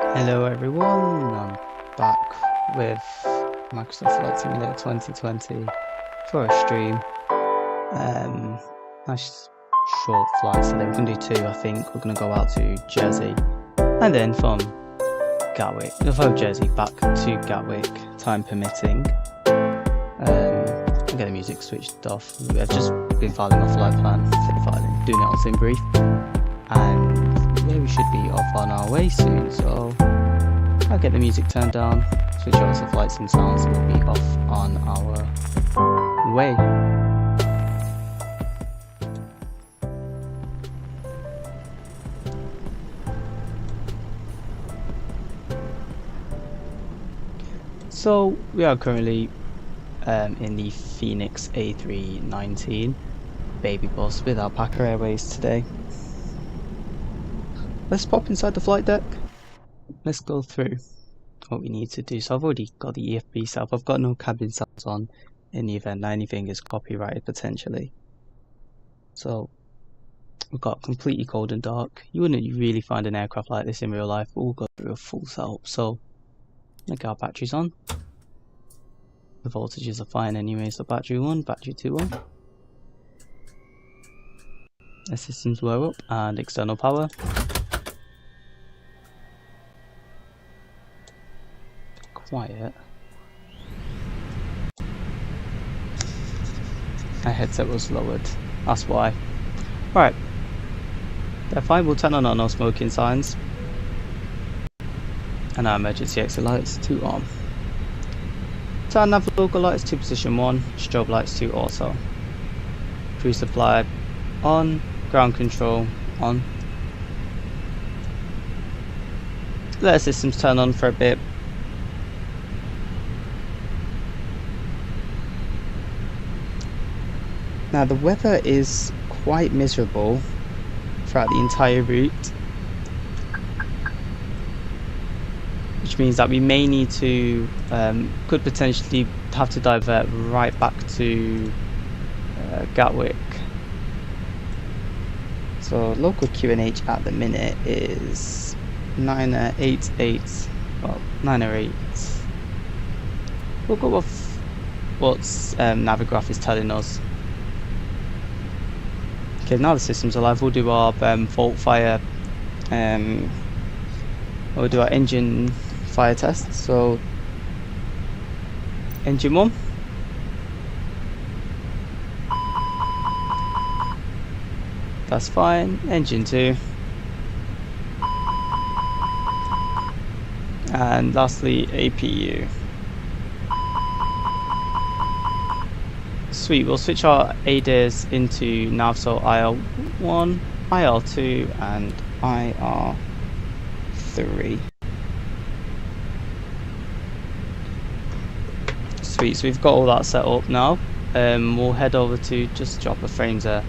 Hello everyone, I'm back with Microsoft Flight Simulator 2020 for a stream. Nice short flight today. We're going to do two, I think. We're going to go out to Jersey and then from Gatwick, Jersey back to Gatwick, time permitting. I'll get the music switched off. I've just been filing my flight plan, doing it on SimBrief, and yeah, we should be off on our way soon, so I'll get the music turned down, switch over to flight sim sounds, and we'll be off on our way. So we are currently in the Fenix a319 baby bus with Alpaca Airways today. Let's pop inside the flight deck. Let's go through what we need to do. So I've already got the EFB set up. I've got no cabin sounds on in the event that anything is copyrighted potentially. So we've got completely cold and dark. You wouldn't really find an aircraft like this in real life, but we'll go through a full setup. So I'll get our batteries on. The voltages are fine anyway, so battery 1, battery 2 on. The systems were up and external power. Quiet. My headset was lowered, that's why. Right, they're fine. We'll turn on our no smoking signs and our emergency exit lights to on. Turn nav local lights to position 1, strobe lights to auto. Crew supply on, ground control on. Let the systems turn on for a bit. Now the weather is quite miserable throughout the entire route, which means that we may need to, could potentially have to divert right back to Gatwick. So local QNH at the minute is 988, well 908. We'll go off what Navigraph is telling us. Okay, now the system's alive, we'll do our fault fire, we'll do our engine fire test. So engine 1, that's fine. Engine 2, and lastly APU. Sweet, we'll switch our ADIRs into nav, so IR1, IR2 and IR3. Sweet, so we've got all that set up now. We'll head over to just drop the frames there.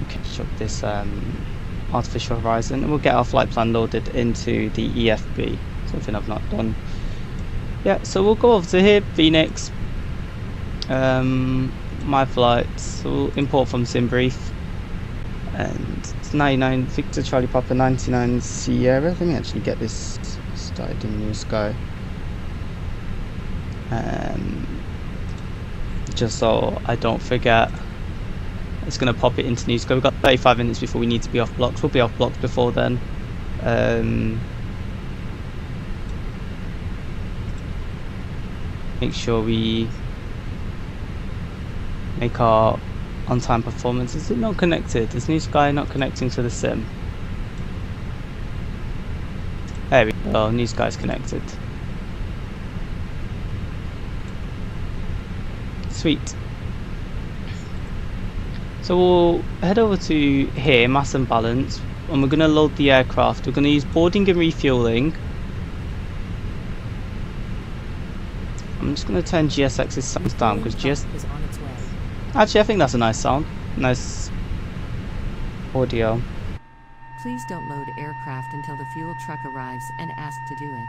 Catch up this artificial horizon, and we'll get our flight plan loaded into the EFB, something I've not done. Yeah, so we'll go over to here, Phoenix. My flights, so we'll import from SimBrief, and it's 99 Victor Charlie Papa 99 Sierra. Let me actually get this started in New Sky, just so I don't forget. It's going to pop it into New Sky. We've got 35 minutes before we need to be off blocks. We'll be off blocks before then. Make sure we make our on-time performance. Is it not connected? Is New Sky not connecting to the sim? There we go, New Sky's connected. Sweet. So we'll head over to here, mass and balance, and we're going to load the aircraft. We're going to use boarding and refueling. I'm just going to turn GSX's sounds down because GS is on its way. Actually, I think that's a nice sound. Nice audio. Please don't load aircraft until the fuel truck arrives and ask to do it.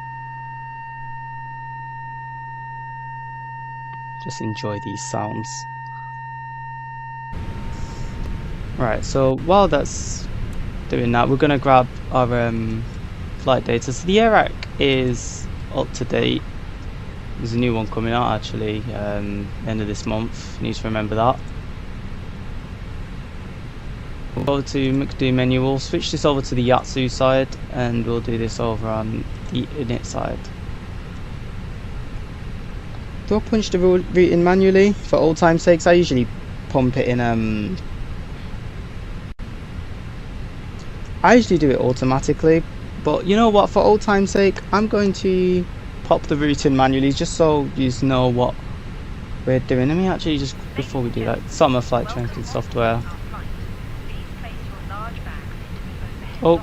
Just enjoy these sounds. Right, so while that's doing that, we're going to grab our flight data. So the AIRAC is up to date. There's a new one coming out actually, end of this month. Need to remember that. We'll go to McDo menu. We'll switch this over to the Yatsu side, and we'll do this over on the init side. Do I punch the route in manually for old time's sakes? I usually pump it in. I usually do it automatically, but you know what? For old time's sake, I'm going to pop the route in manually, just so you know what we're doing. Let me actually just, before we do that, start my flight tracking software. Oh,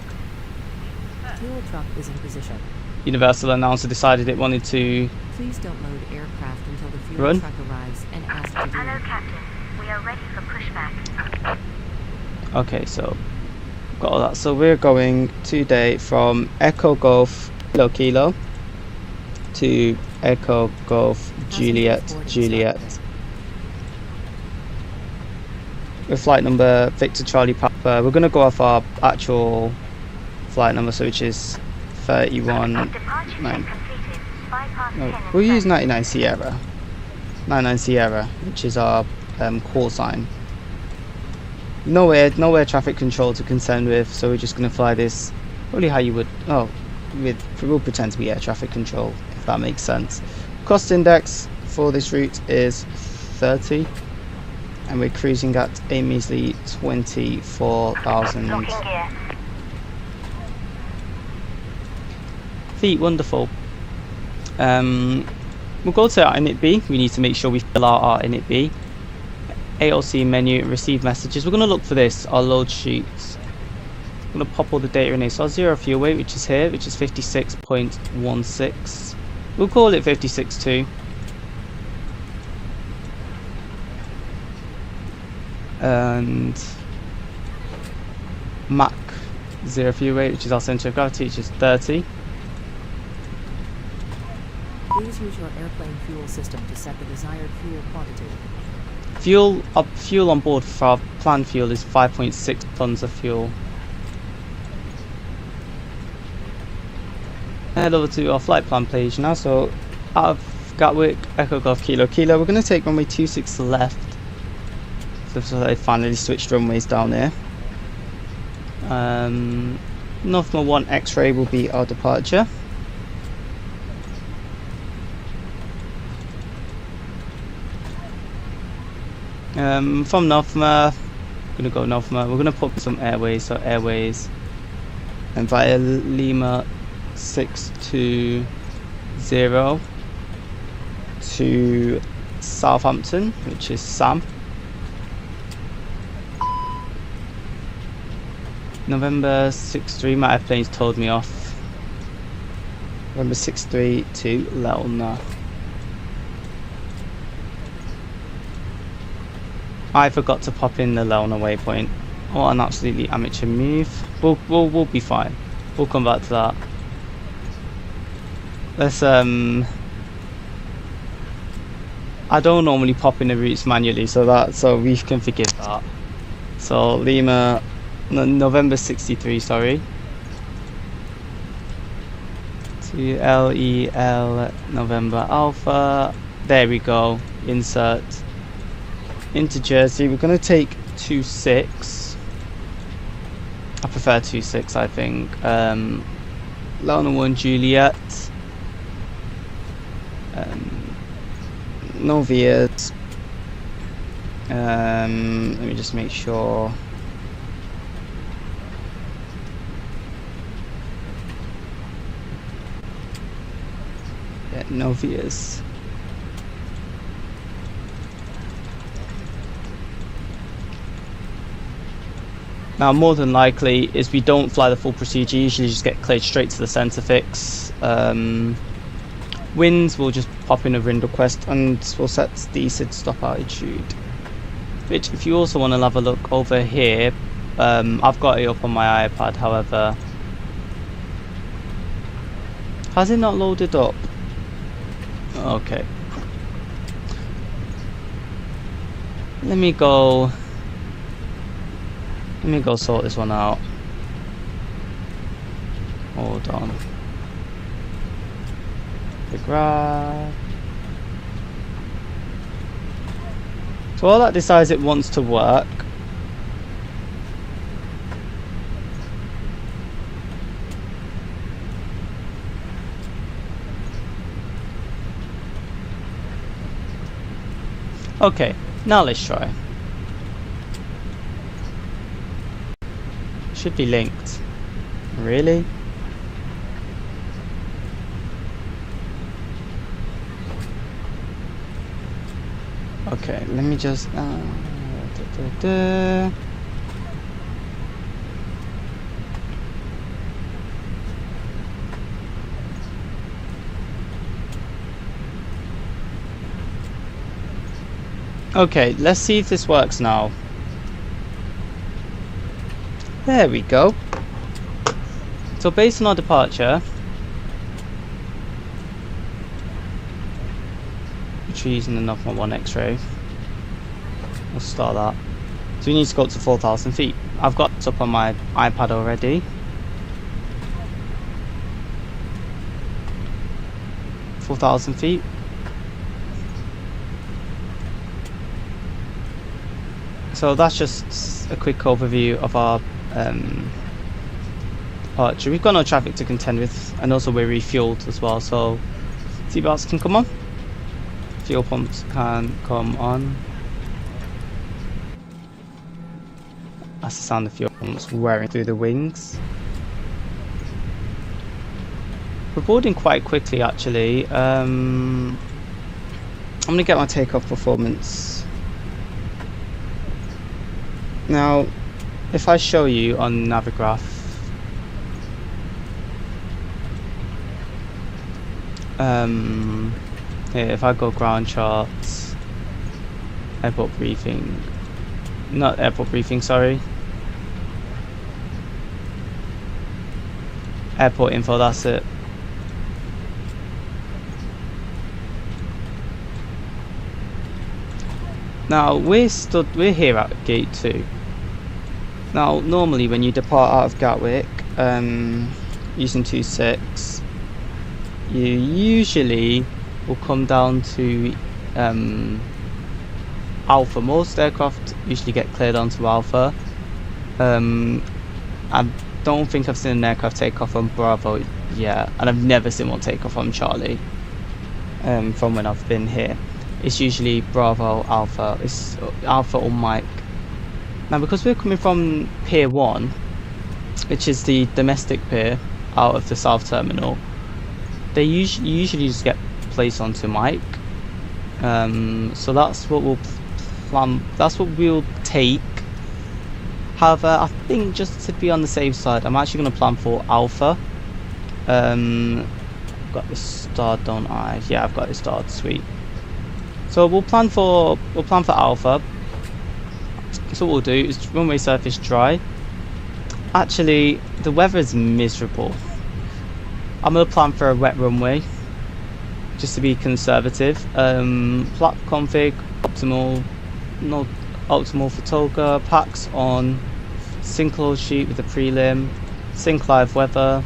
Fuel truck is in position. Universal announcer decided it wanted to Please don't load aircraft until the fuel run. truck arrives and ask to do Hello, it. Captain. We are ready for pushback. Okay, so got all that. So we're going today from Echo Golf Kilo Kilo to Echo Golf Juliet Juliet. With flight number Victor Charlie Papa. We're going to go off our actual flight number, so which is 31. Departure check completed. Bypass No, pin we'll use and 99 Sierra. 99 Sierra, which is our call sign. No air traffic control to contend with, so we're just going to fly this probably how you would. Oh, we'll pretend to be air traffic control, if that makes sense. Cost index for this route is 30, and we're cruising at a measly 24,000 locking gear. feet. Wonderful. We'll go to our init B. We need to make sure we fill out our init B. ALC menu, receive messages. We're going to look for this, our load sheets. I'm going to pop all the data in here. So our zero fuel weight, which is here, which is 56.16. We'll call it 56.2. And Mach zero fuel weight, which is our center of gravity, which is 30. Please use your airplane fuel system to set the desired fuel quantity. Fuel on board for our planned fuel is 5.6 tons of fuel. Head over to our flight plan page now. So out of Gatwick, Echo Golf Kilo Kilo, we're going to take runway 26 left. So they finally switched runways down here. Northmore 1 X-ray will be our departure. From Northmore, we're going to go Northmore. We're going to put some airways, so airways, and via Lima 620 to Southampton, which is Sam. November 63, my airplane's told me off. November 63 to Leona. I forgot to pop in the Leona waypoint. What an absolutely amateur move. We'll be fine. We'll come back to that. Let's I don't normally pop in the routes manually, so we can forgive that. So Lima, November 63, sorry. To LEL November Alpha. There we go. Insert into Jersey. We're going to take 26. I prefer 26, I think. Leona 1 Juliet. No Vias. Let me just make sure. Yeah, no Vias. Now, more than likely, is we don't fly the full procedure. You usually just get cleared straight to the centre fix. Winds, we'll just pop in a wind request, and we'll set the SID stop altitude. Which, if you also want to have a look over here, I've got it up on my iPad. However, has it not loaded up? Okay. Let me go sort this one out. Hold on. The grab. So while that decides it wants to work, okay, now let's try. Should be linked. Really? Okay, let me just Okay, let's see if this works now. There we go. So based on our departure, which we're using the 0.1 X-ray, we'll start that. So we need to go up to 4,000 feet. I've got it up on my iPad already. 4,000 feet. So that's just a quick overview of our departure. We've got no traffic to contend with, and also we're refueled as well, so seatbelts can come on, fuel pumps can come on. That's the sound of fuel pumps wearing through the wings. We're boarding quite quickly actually. I'm gonna get my takeoff performance. Now, if I show you on Navigraph, here, if I go ground charts, airport briefing, not airport briefing, sorry, airport info, that's it. Now we're here at gate 2. Now normally when you depart out of Gatwick using 26, you usually will come down to Alpha. Most aircraft usually get cleared onto Alpha. I don't think I've seen an aircraft take off from Bravo yet, and I've never seen one take off from Charlie from when I've been here. It's usually Bravo, Alpha, it's Alpha or Mike. Now because we're coming from Pier 1, which is the domestic pier out of the South Terminal, they usually just get placed onto Mike. So that's what we'll plan, that's what we'll take. However, I think just to be on the safe side, I'm actually going to plan for Alpha. I've got this starred, don't I? Yeah, I've got it starred, sweet. So we'll plan for Alpha. So what we'll do is runway surface dry. Actually, the weather is miserable. I'm gonna plan for a wet runway, just to be conservative. Flap config optimal, not optimal for Toga. Packs on. Sync close sheet with the prelim. Sync live weather.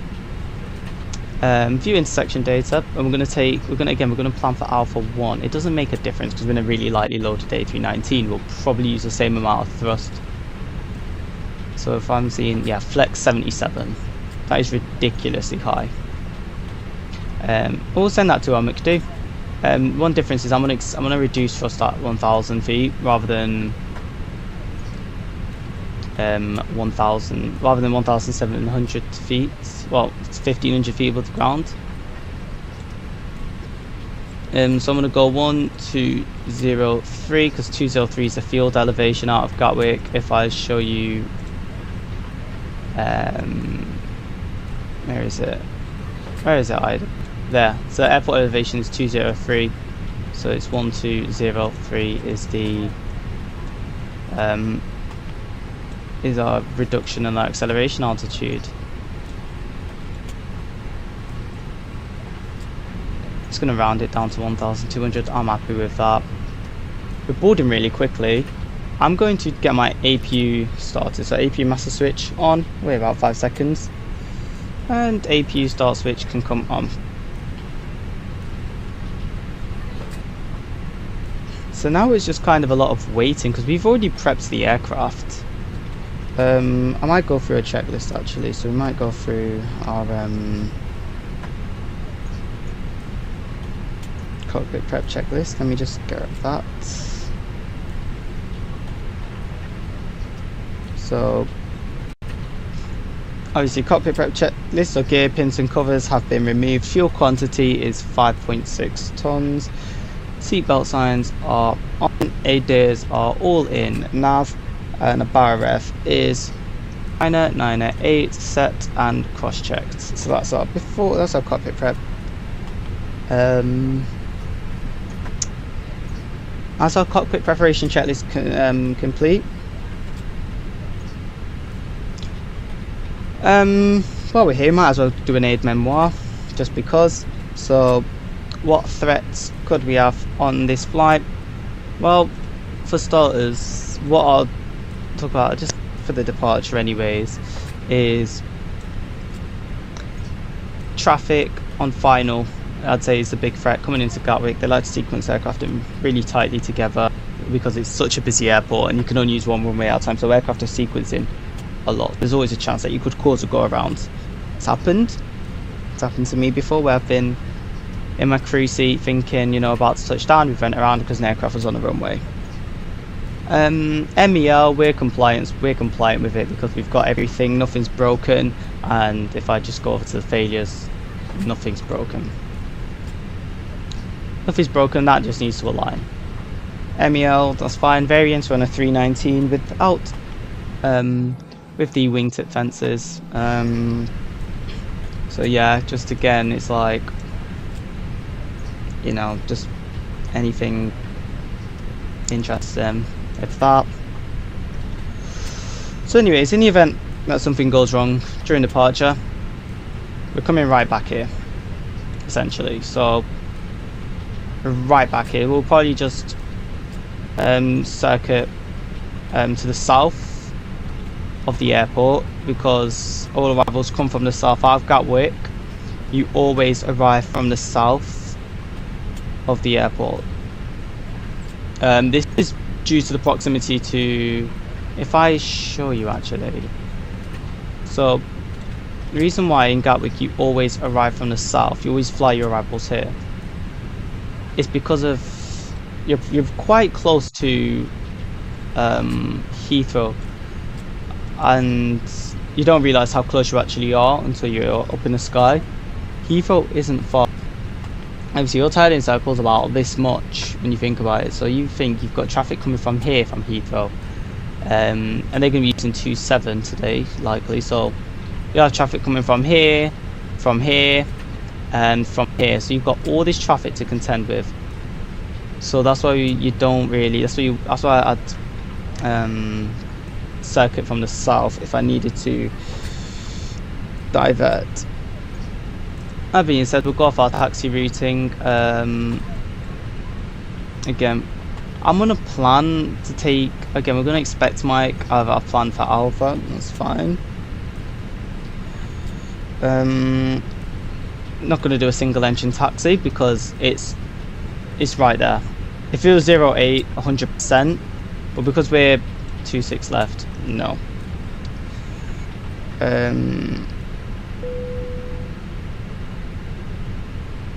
View intersection data, and we're gonna plan for Alpha 1. It doesn't make a difference because we're in a really lightly loaded A319. We'll probably use the same amount of thrust. So if I'm seeing, yeah, flex 77, that is ridiculously high. We'll send that to our McDo. One difference is I'm gonna reduce thrust at 1,000 feet rather than 1,700 feet. Well, it's 1,500 feet above the ground. So I'm gonna go 1,203 because 203 is the field elevation out of Gatwick. If I show you, where is it? There. So airport elevation is 203. So it's 1,203 is the is our reduction in our acceleration altitude. It's going to round it down to 1,200. I'm happy with that. We're boarding really quickly. I'm going to get my APU started. So APU master switch on. Wait about 5 seconds. and APU start switch can come on. So now it's just kind of a lot of waiting because we've already prepped the aircraft. I might go through a checklist actually, so we might go through our cockpit prep checklist. Let me just get that. So obviously cockpit prep checklist, so gear pins and covers have been removed. Fuel quantity is 5.6 tons. Seatbelt signs are on. ADIRs are all in. Nav and a bar ref is 9er 8 set and cross checked. So that's our cockpit prep. As our cockpit preparation checklist complete. While we're here, might as well do an aid memoir, just because. So, what threats could we have on this flight? Well, for starters, what I'll talk about just for the departure anyways is traffic on final. I'd say is a big threat coming into Gatwick. They like to sequence aircraft in really tightly together because it's such a busy airport and you can only use one runway at a time, so aircraft are sequencing a lot. There's always a chance that you could cause a go around. It's happened to me before where I've been in my crew seat thinking, you know, about to touch down, we went around because an aircraft was on the runway. MEL, we're compliant with it because we've got everything, nothing's broken, and if I just go over to the failures, nothing's broken. Nothing's broken, that just needs to align. MEL, that's fine. Variants on a 319 without with the wingtip fences. So yeah, just again, it's like, you know, just anything interesting if that. So anyways, in the event that something goes wrong during departure, we're coming right back here essentially. So right back here, we'll probably just circuit to the south of the airport because all arrivals come from the south. Out of Gatwick, you always arrive from the south of the airport. This is due to the proximity to, if I show you actually, so the reason why in Gatwick you always arrive from the south, you always fly your arrivals here, is because of you're quite close to Heathrow, and you don't realise how close you actually are until you're up in the sky. Heathrow isn't far. Obviously your tidal circle's about this much when you think about it, so you think you've got traffic coming from here, from Heathrow, and they're going to be using 27 today likely, so you have traffic coming from here, and from here, so you've got all this traffic to contend with. So that's why you don't really, that's why I'd circuit from the south if I needed to divert. That being said, we'll go off our taxi routing. Again, I'm gonna plan to take, again, we're gonna expect Mike out of our plan for Alpha, that's fine. Not gonna do a single engine taxi because it's right there. If it was 08, 100%, but because we're 26 left, no.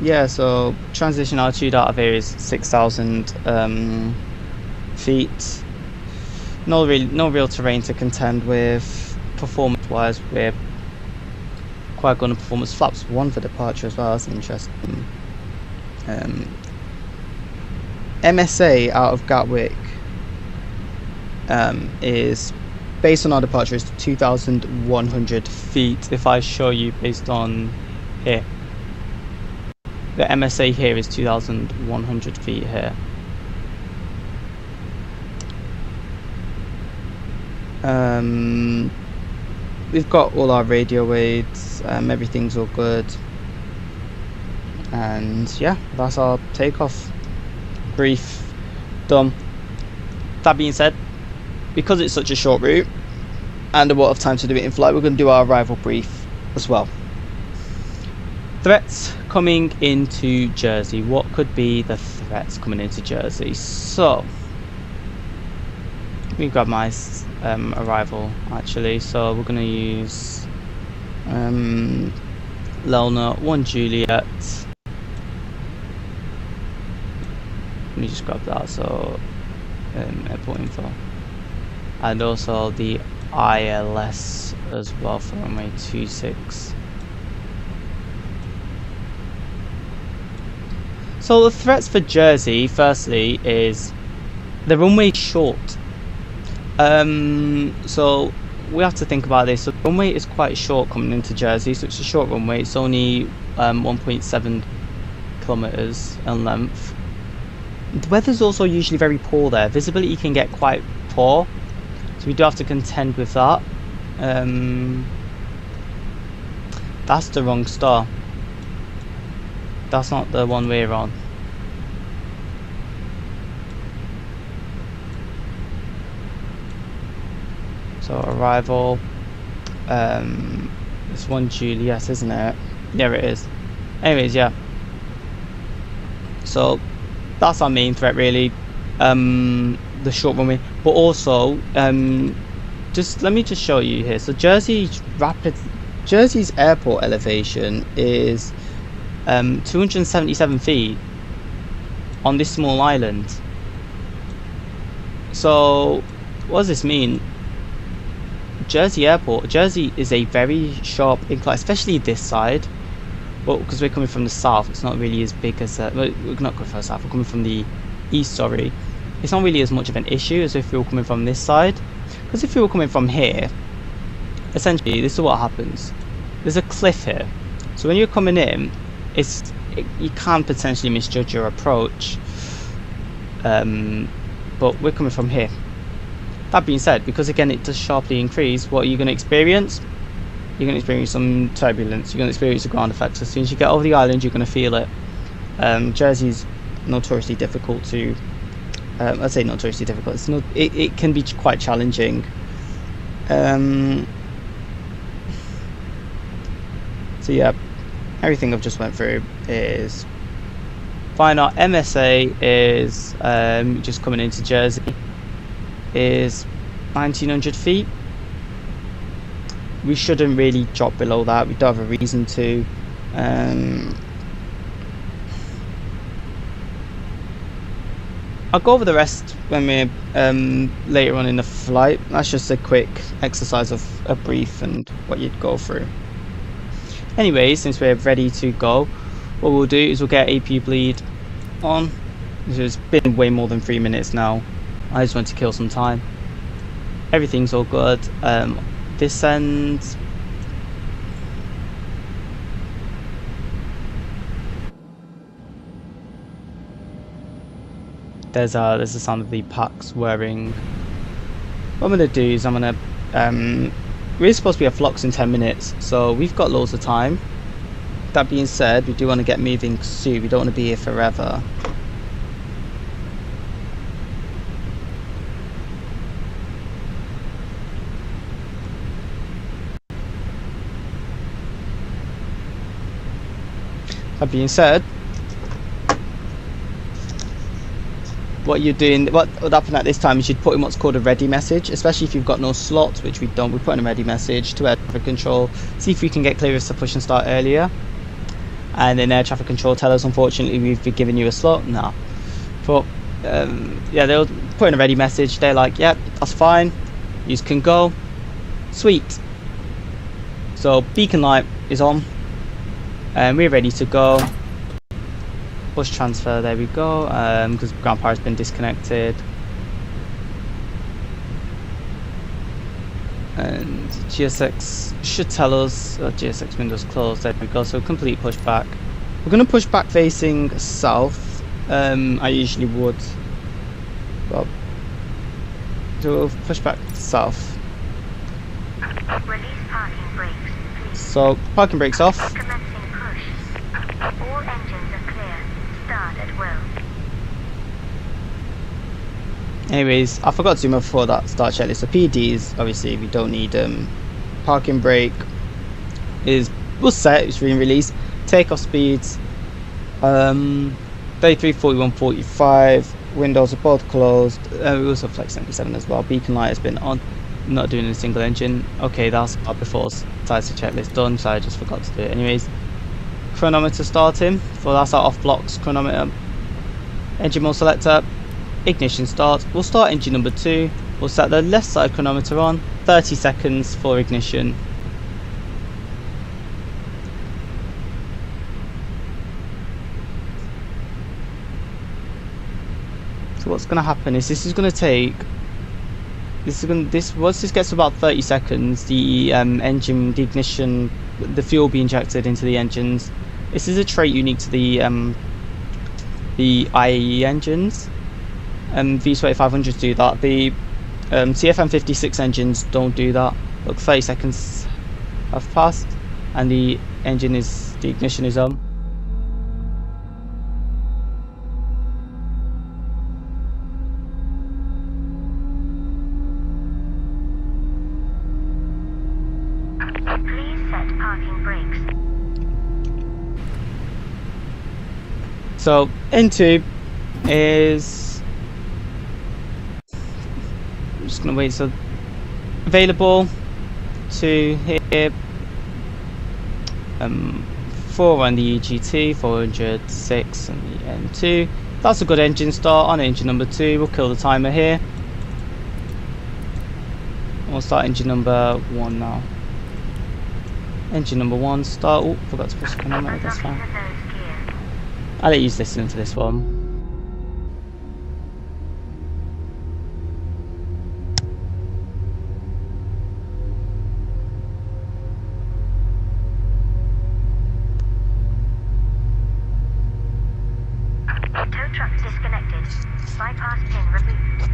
Yeah, so transition altitude out of here is 6,000 feet. No real terrain to contend with. Performance wise, we're quite good on performance. Flaps 1 for departure as well, that's interesting. MSA out of Gatwick is, based on our departure, is 2,100 feet. If I show you based on here, the MSA here is 2,100 feet here. We've got all our radio aids, everything's all good, and yeah, that's our takeoff brief done. That being said, because it's such a short route and a lot of time to do it in flight, we're going to do our arrival brief as well. threats coming into Jersey. What could be the threats coming into Jersey? So let me grab my arrival actually. So we're going to use Lelna 1 Juliet. Let me just grab that. So airport info, and also the ILS as well for runway 26. So the threats for Jersey, firstly, is the runway short. So we have to think about this. So the runway is quite short coming into Jersey, so it's a short runway. It's only 1.7 kilometers in length. The weather's also usually very poor there. Visibility can get quite poor, so we do have to contend with that. That's the wrong star. That's not the one we're on. So arrival, it's 1 Juliet, isn't it? Yeah, it is. Anyways, yeah. So that's our main threat, really. The short runway, but also just let me just show you here. So Jersey's airport elevation is 277 feet on this small island. So what does this mean? Jersey is a very sharp incline, especially this side. Well, because we're coming from the south, it's not really as big as we're not coming from the south, we're coming from the east, sorry. It's not really as much of an issue as if we were coming from this side, because if we were coming from here, essentially this is what happens. There's a cliff here, so when you're coming in, you can potentially misjudge your approach, but we're coming from here. That being said, because again it does sharply increase, what are you going to experience? You're going to experience some turbulence, you're going to experience the ground effects. As soon as you get over the island, you're going to feel it. Jersey's notoriously difficult to, I'd say notoriously difficult, it can be quite challenging. So yeah, everything I've just went through is fine. Our MSA is just coming into Jersey is 1900 feet. We shouldn't really drop below that. We don't have a reason to. I'll go over the rest when we're later on in the flight. That's just a quick exercise of a brief and what you'd go through. Anyway, since we're ready to go, what we'll do is we'll get AP bleed on. It's been way more than 3 minutes now. I just want to kill some time. Everything's all good. Descend. There's the sound of the packs whirring. What I'm gonna do is we're supposed to be at Flux in 10 minutes, so we've got loads of time. That being said, we do want to get moving soon. We don't want to be here forever. That being said, what you're doing, what would happen at this time is you'd put in what's called a ready message, especially if you've got no slots, which we don't. We put in a ready message to air traffic control, see if we can get clearance to push and start earlier, and then air traffic control tell us, unfortunately, we've been giving you a slot. No, but yeah, they'll put in a ready message. They're like, yeah, that's fine, you can go. Sweet. So beacon light is on. We're ready to go. Push transfer, there we go, because ground power has been disconnected. And GSX should tell us, GSX windows closed, there we go, so complete pushback. We're going to push back facing south, I usually would, well, so we'll push back south. Release parking brakes, please. So parking brakes off. Commencing push. All engines are clear. Start at will. Anyways, I forgot to do my before that start checklist. So PDs, obviously we don't need parking brake was set, it's being released. Takeoff speeds 33, 41, 45. Windows are both closed. We also have Flex 77 as well. Beacon light has been on. Not doing a single engine. Okay, that's before size checklist done, so I just forgot to do it anyways. Chronometer starting. So that's our off blocks chronometer. Engine mode selector. Ignition start. We'll start engine number 2. We'll set the left side chronometer on. 30 seconds for ignition. So what's going to happen is this is going to take. Once this gets to about 30 seconds, the engine, the ignition, the fuel will be injected into the engines. This is a trait unique to the IAE engines. V2500s do that. The CFM56 engines don't do that. Look, 30 seconds have passed, and the ignition is on. So N2 is, I'm just gonna wait. So available to here, 4 on the EGT, 406 on the N2. That's a good engine start on engine number 2. We'll kill the timer here. We'll start engine number 1 now. Engine number 1 start. Oh, forgot to push the chronometer. That's fine. I'll let you listen to this one. Tow truck disconnected. Bypass pin removed.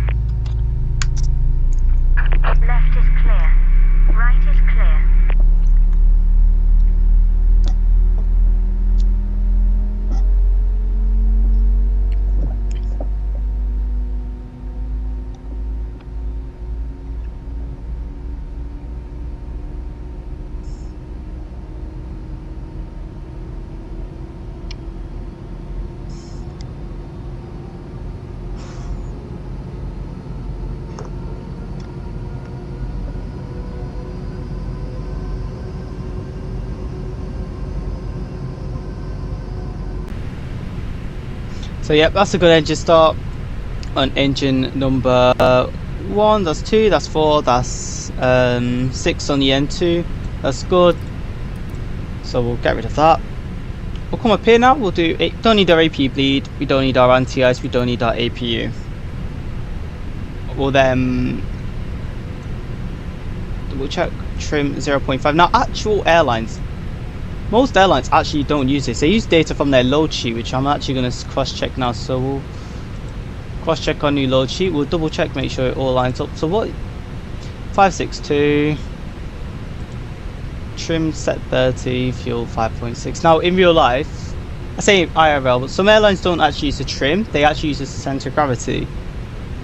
Left is clear. Right is clear. So yep, that's a good engine start on engine number 1. That's 2, that's 4, that's 6 on the N2. That's good. So we'll get rid of that. We'll come up here now. We'll do it. Don't need our AP bleed. We don't need our anti-ice. We don't need our APU. We'll then double check trim 0.5. Now actual airlines. Most airlines actually don't use this. They use data from their load sheet, which I'm actually going to cross-check now. So we'll cross-check our new load sheet. We'll double-check, make sure it all lines up. So what? 562. Trim set 30. Fuel 5.6. Now in real life, I say IRL, but some airlines don't actually use the trim. They actually use the center of gravity.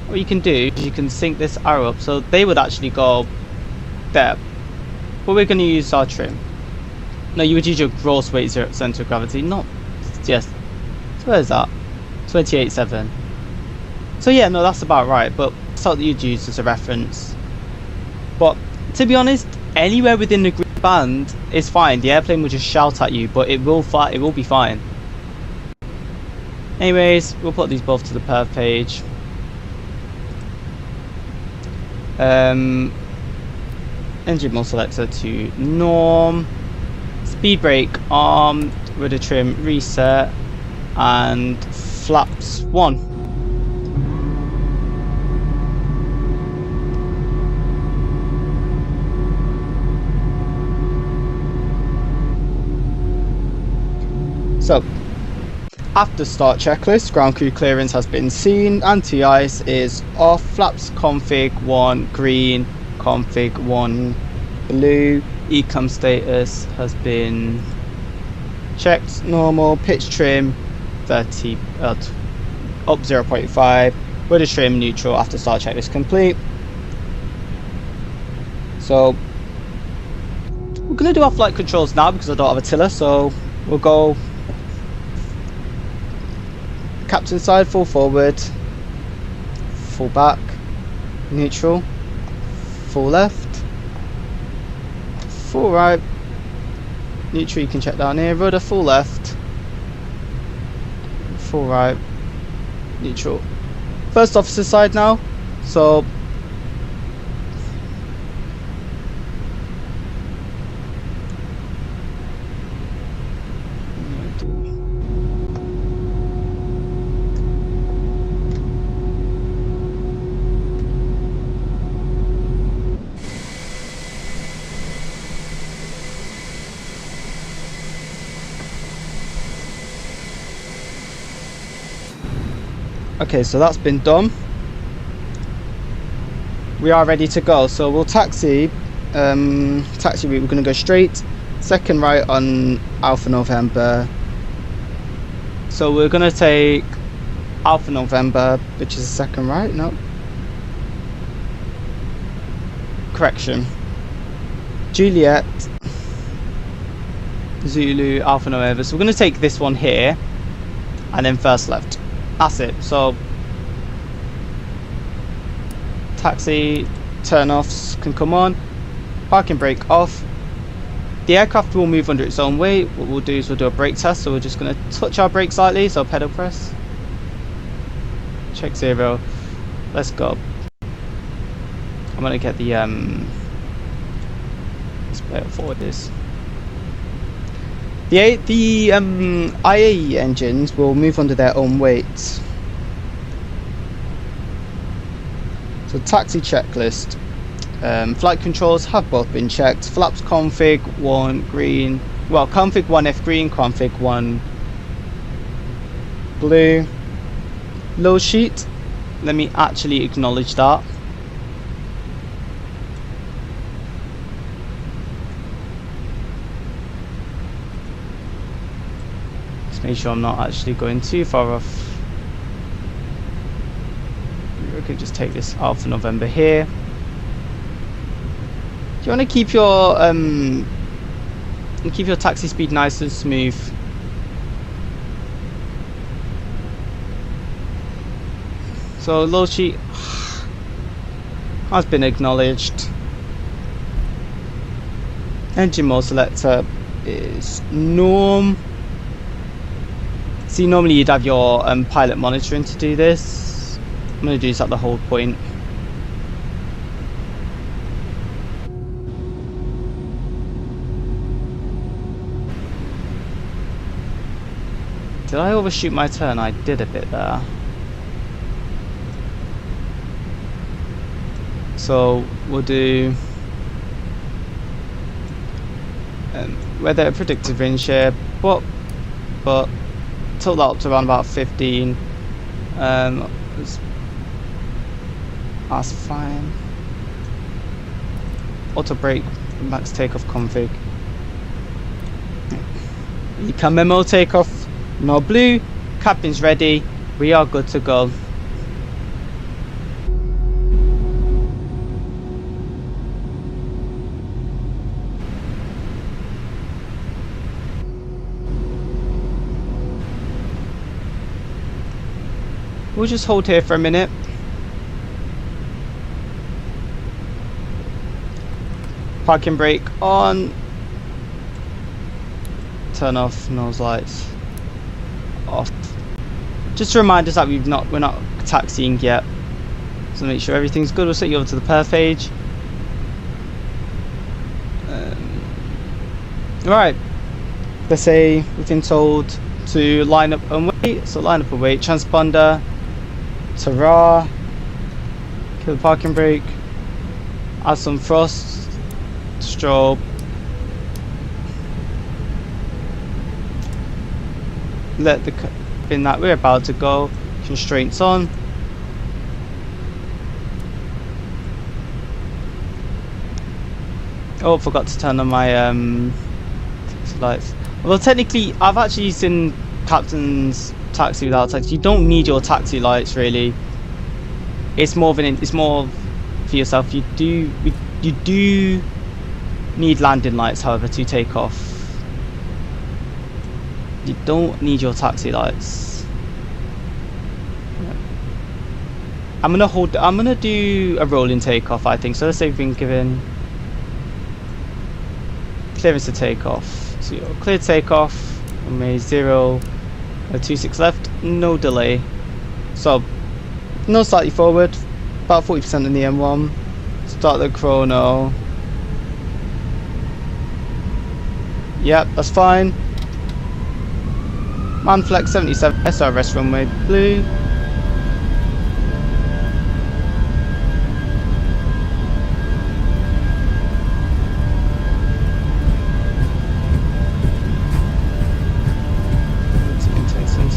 What you can do is you can sync this arrow up. So they would actually go there. But we're going to use our trim. No, you would use your gross weight center of gravity, not yes. So where's that? 28.7. So yeah, no, that's about right. But that's what you'd use as a reference. But to be honest, anywhere within the grid band is fine. The airplane will just shout at you, but it will fly. It will be fine. Anyways, we'll put these both to the perf page. Engine mode selector to norm. Speed brake arm, rudder trim reset, and flaps 1. So, after start checklist, ground crew clearance has been seen, anti-ice is off, flaps config 1 green, config 1 blue. Ecom status has been checked, normal. Pitch trim 30 up 0.5. Rudder trim neutral after start checklist complete. So we're going to do our flight controls now because I don't have a tiller, so We'll go captain side, full forward, full back, neutral, full left, full right, neutral you can check down here, rudder full left, full right, neutral. First officer side now, so okay, so that's been done. We are ready to go, so we'll taxi route. We're going to go straight, second right on Alpha November. So we're going to take Alpha November, which is the second right. No, correction, Juliet Zulu Alpha November. So we're going to take this one here and then first left. That's it. So taxi turn-offs can come on, parking brake off. The aircraft will move under its own weight. What we'll do is we'll do a brake test. So we're just going to touch our brake slightly, so pedal press, check 0, let's go. I'm going to get the let's play it forward this. The IAE engines will move under their own weight. So taxi checklist. Flight controls have both been checked. Flaps config 1 green. Well, config 1F green, config 1 blue. Low sheet. Let me actually acknowledge that. Make sure I'm not actually going too far off. We can just take this Alpha November here. Do you want to keep your taxi speed nice and smooth? So low sheet has been acknowledged. Engine mode selector is norm. See, normally you'd have your pilot monitoring to do this. I'm going to do this at the hold point. Did I overshoot my turn? I did a bit there. So we'll do weather predicted wind shear, but tilt that up to around about 15. That's fine. Auto brake, max takeoff config. You can memo takeoff, no blue. Cabin's ready. We are good to go. We'll just hold here for a minute. Parking brake on. Turn off nose lights. Off. Just to remind us that we're not taxiing yet. So make sure everything's good. We'll set you over to the perf page. Right. Let's say we've been told to line up and wait. So line up and wait. Transponder. Tara, kill the parking brake, add some frost, strobe, let the bin that we're about to go, constraints on. Oh, forgot to turn on my lights. Well, technically, I've actually seen captains taxi without taxi. You don't need your taxi lights really. It's more for yourself. You do need landing lights, however, to take off. You don't need your taxi lights. I'm gonna do a rolling takeoff, I think. So let's say we've been given clearance to take off. So you're clear to take off. Runway 026 left, no delay. So no slightly forward, about 40% in the M1. Start the chrono. Yep, that's fine. Manflex 77, SRS runway blue.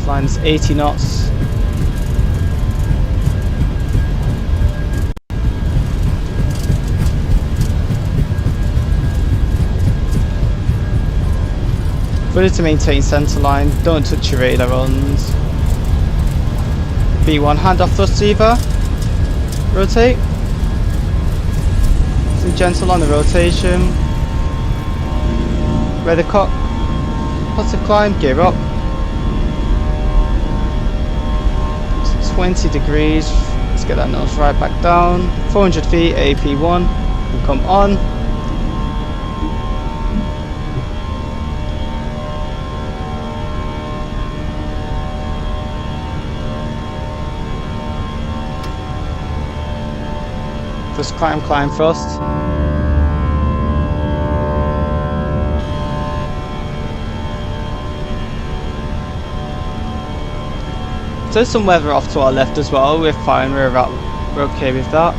Line is 80 knots. Ready to maintain centre line, don't touch your ailerons. B1 hand off thrust lever, rotate. So gentle on the rotation. Ready cock, positive climb, gear up. 20 degrees, let's get that nose right back down. 400 feet, AP1, and come on. Just climb, thrust. There's some weather off to our left as well. We're fine. We're okay with that.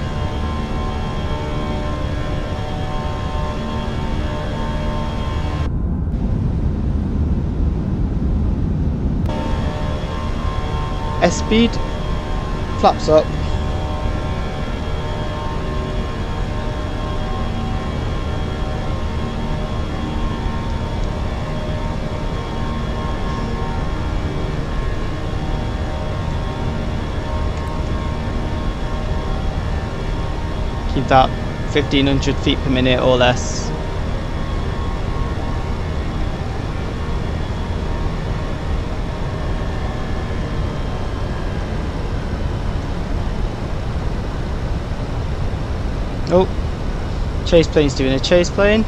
S speed, flaps up. Keep that 1500 feet per minute or less. Oh, chase plane's doing a chase plane.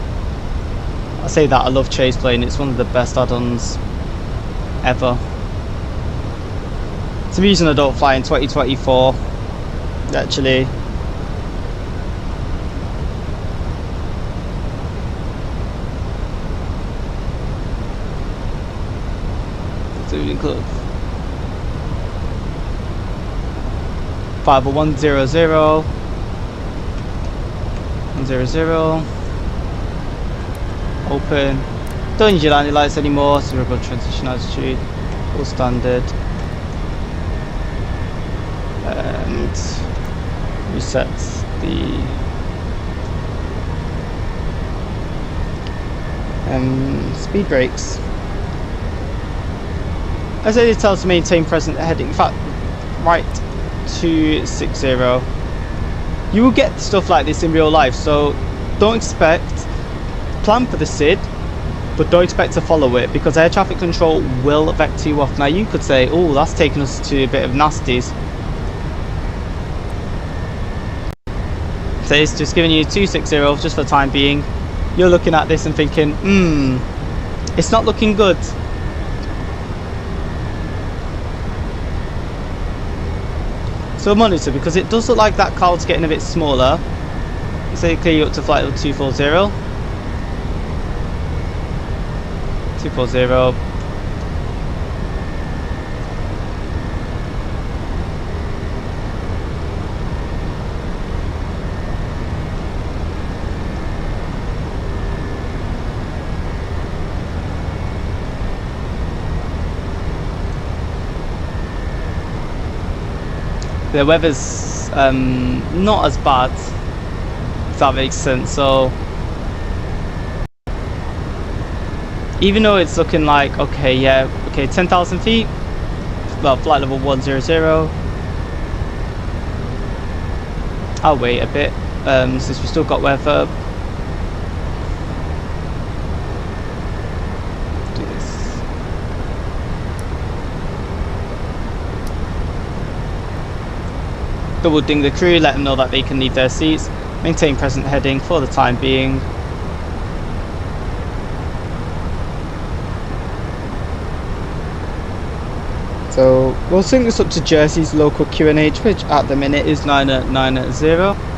I say that, I love chase plane, it's one of the best add-ons ever. It's a reason I don't fly in 2024, actually. Club 50100 100 open. Don't need your landing lights anymore, so we're about transition altitude, full standard, and reset the speed brakes. As it tells to maintain present heading, in fact, right 260. You will get stuff like this in real life, so don't expect, plan for the SID, but don't expect to follow it, because air traffic control will vector you off. Now you could say, oh, that's taking us to a bit of nasties. So it's just giving you 260 just for the time being. You're looking at this and thinking, it's not looking good. So monitor, because it does look like that cloud's getting a bit smaller. So it clear you up to flight level 240. 240. The weather's not as bad, if that makes sense. So even though it's looking like, okay, 10,000 feet, well, flight level 100, I'll wait a bit since we've still got weather. Do this. double ding the crew, let them know that they can leave their seats, maintain present heading for the time being. So we'll sync this up to Jersey's local QNH, which at the minute is 990.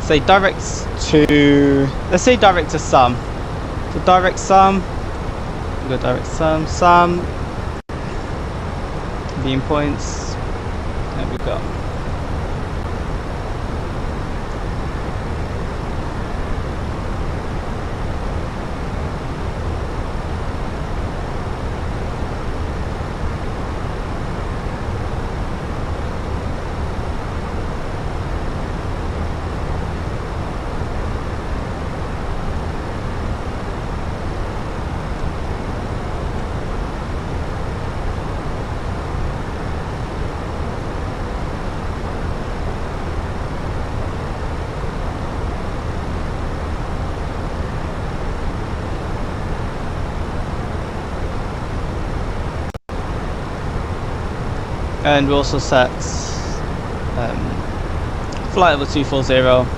Say direct to, let's say direct to Sam. So direct Sam, we'll go direct Sam, beam points, there we go. And we also set flight level 240.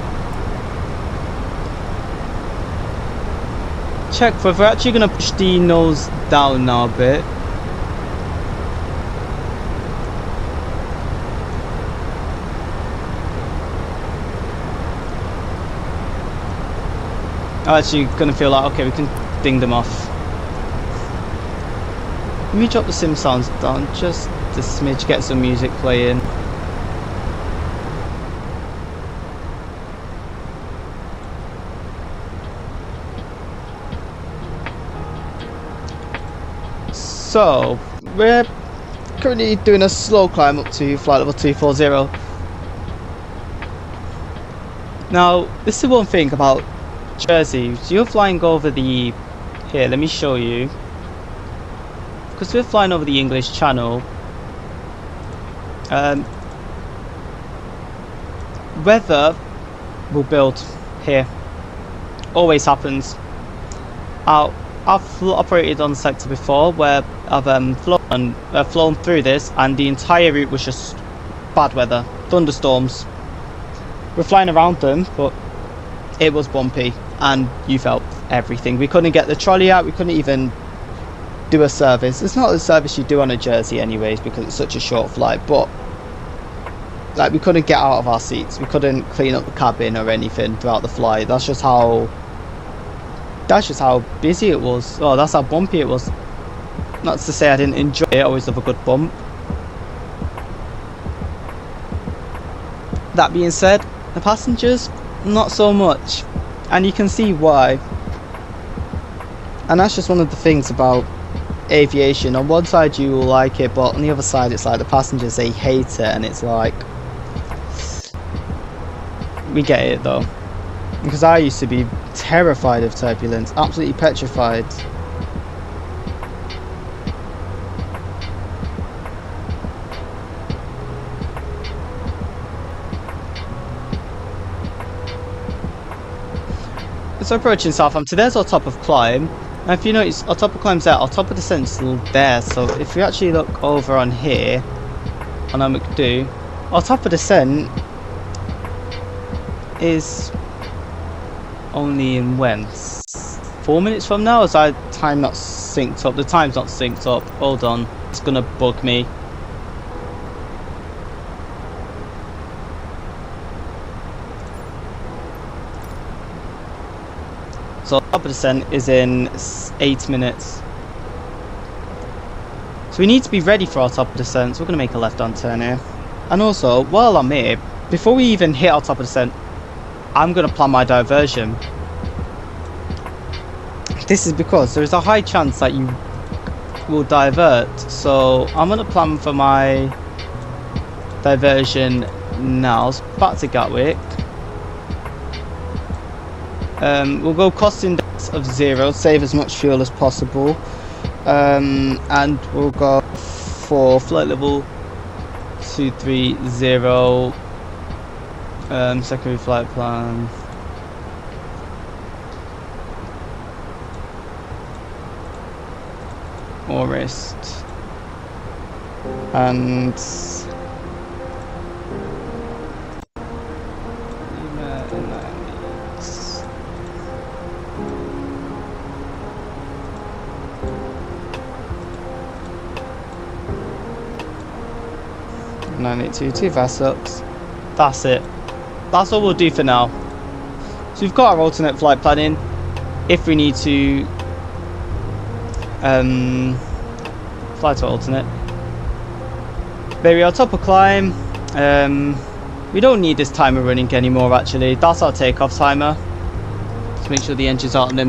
Check whether we're actually going to push the nose down now a bit. I'm actually going to feel like, okay, we can ding them off. Let me drop the sim sounds down just a smidge, get some music playing. So we're currently doing a slow climb up to flight level 240. Now this is one thing about Jersey, so you're flying over the, here let me show you, because we're flying over the English Channel. Weather will build here, always happens. I've operated on the sector before where I've flown through this and the entire route was just bad weather, thunderstorms. We're flying around them, but it was bumpy and you felt everything. We couldn't get the trolley out, we couldn't even do a service. It's not a service you do on a Jersey anyways because it's such a short flight, but like we couldn't get out of our seats, we couldn't clean up the cabin or anything throughout the flight. That's just how busy it was. Oh, that's how bumpy it was. Not to say I didn't enjoy it, I always love a good bump. That being said, the passengers, not so much, and you can see why. And that's just one of the things about aviation. On one side you will like it, but on the other side it's like the passengers, they hate it, and it's like, we get it though, because I used to be terrified of turbulence, absolutely petrified. So approaching Southampton, there's our top of climb. Now if you notice, our top of climb's there, our top of descent's still there. So if we actually look over on here, on our McDo, our top of descent is only in when? 4 minutes from now? Is our time not synced up? The time's not synced up. Hold on, it's gonna bug me. So top of descent is in 8 minutes. So we need to be ready for our top of descent. So we're going to make a left-hand turn here. And also, while I'm here, before we even hit our top of descent, I'm going to plan my diversion. This is because there is a high chance that you will divert. So I'm going to plan for my diversion now. So back to Gatwick. We'll go cost index of 0, save as much fuel as possible, and we'll go for flight level 230, secondary flight plan. Or wrist. And 982, two fast ups. That's it. That's all we'll do for now. So we've got our alternate flight planning if we need to fly to alternate. There we are, top of climb. We don't need this timer running anymore actually. That's our takeoff timer. To make sure the engines aren't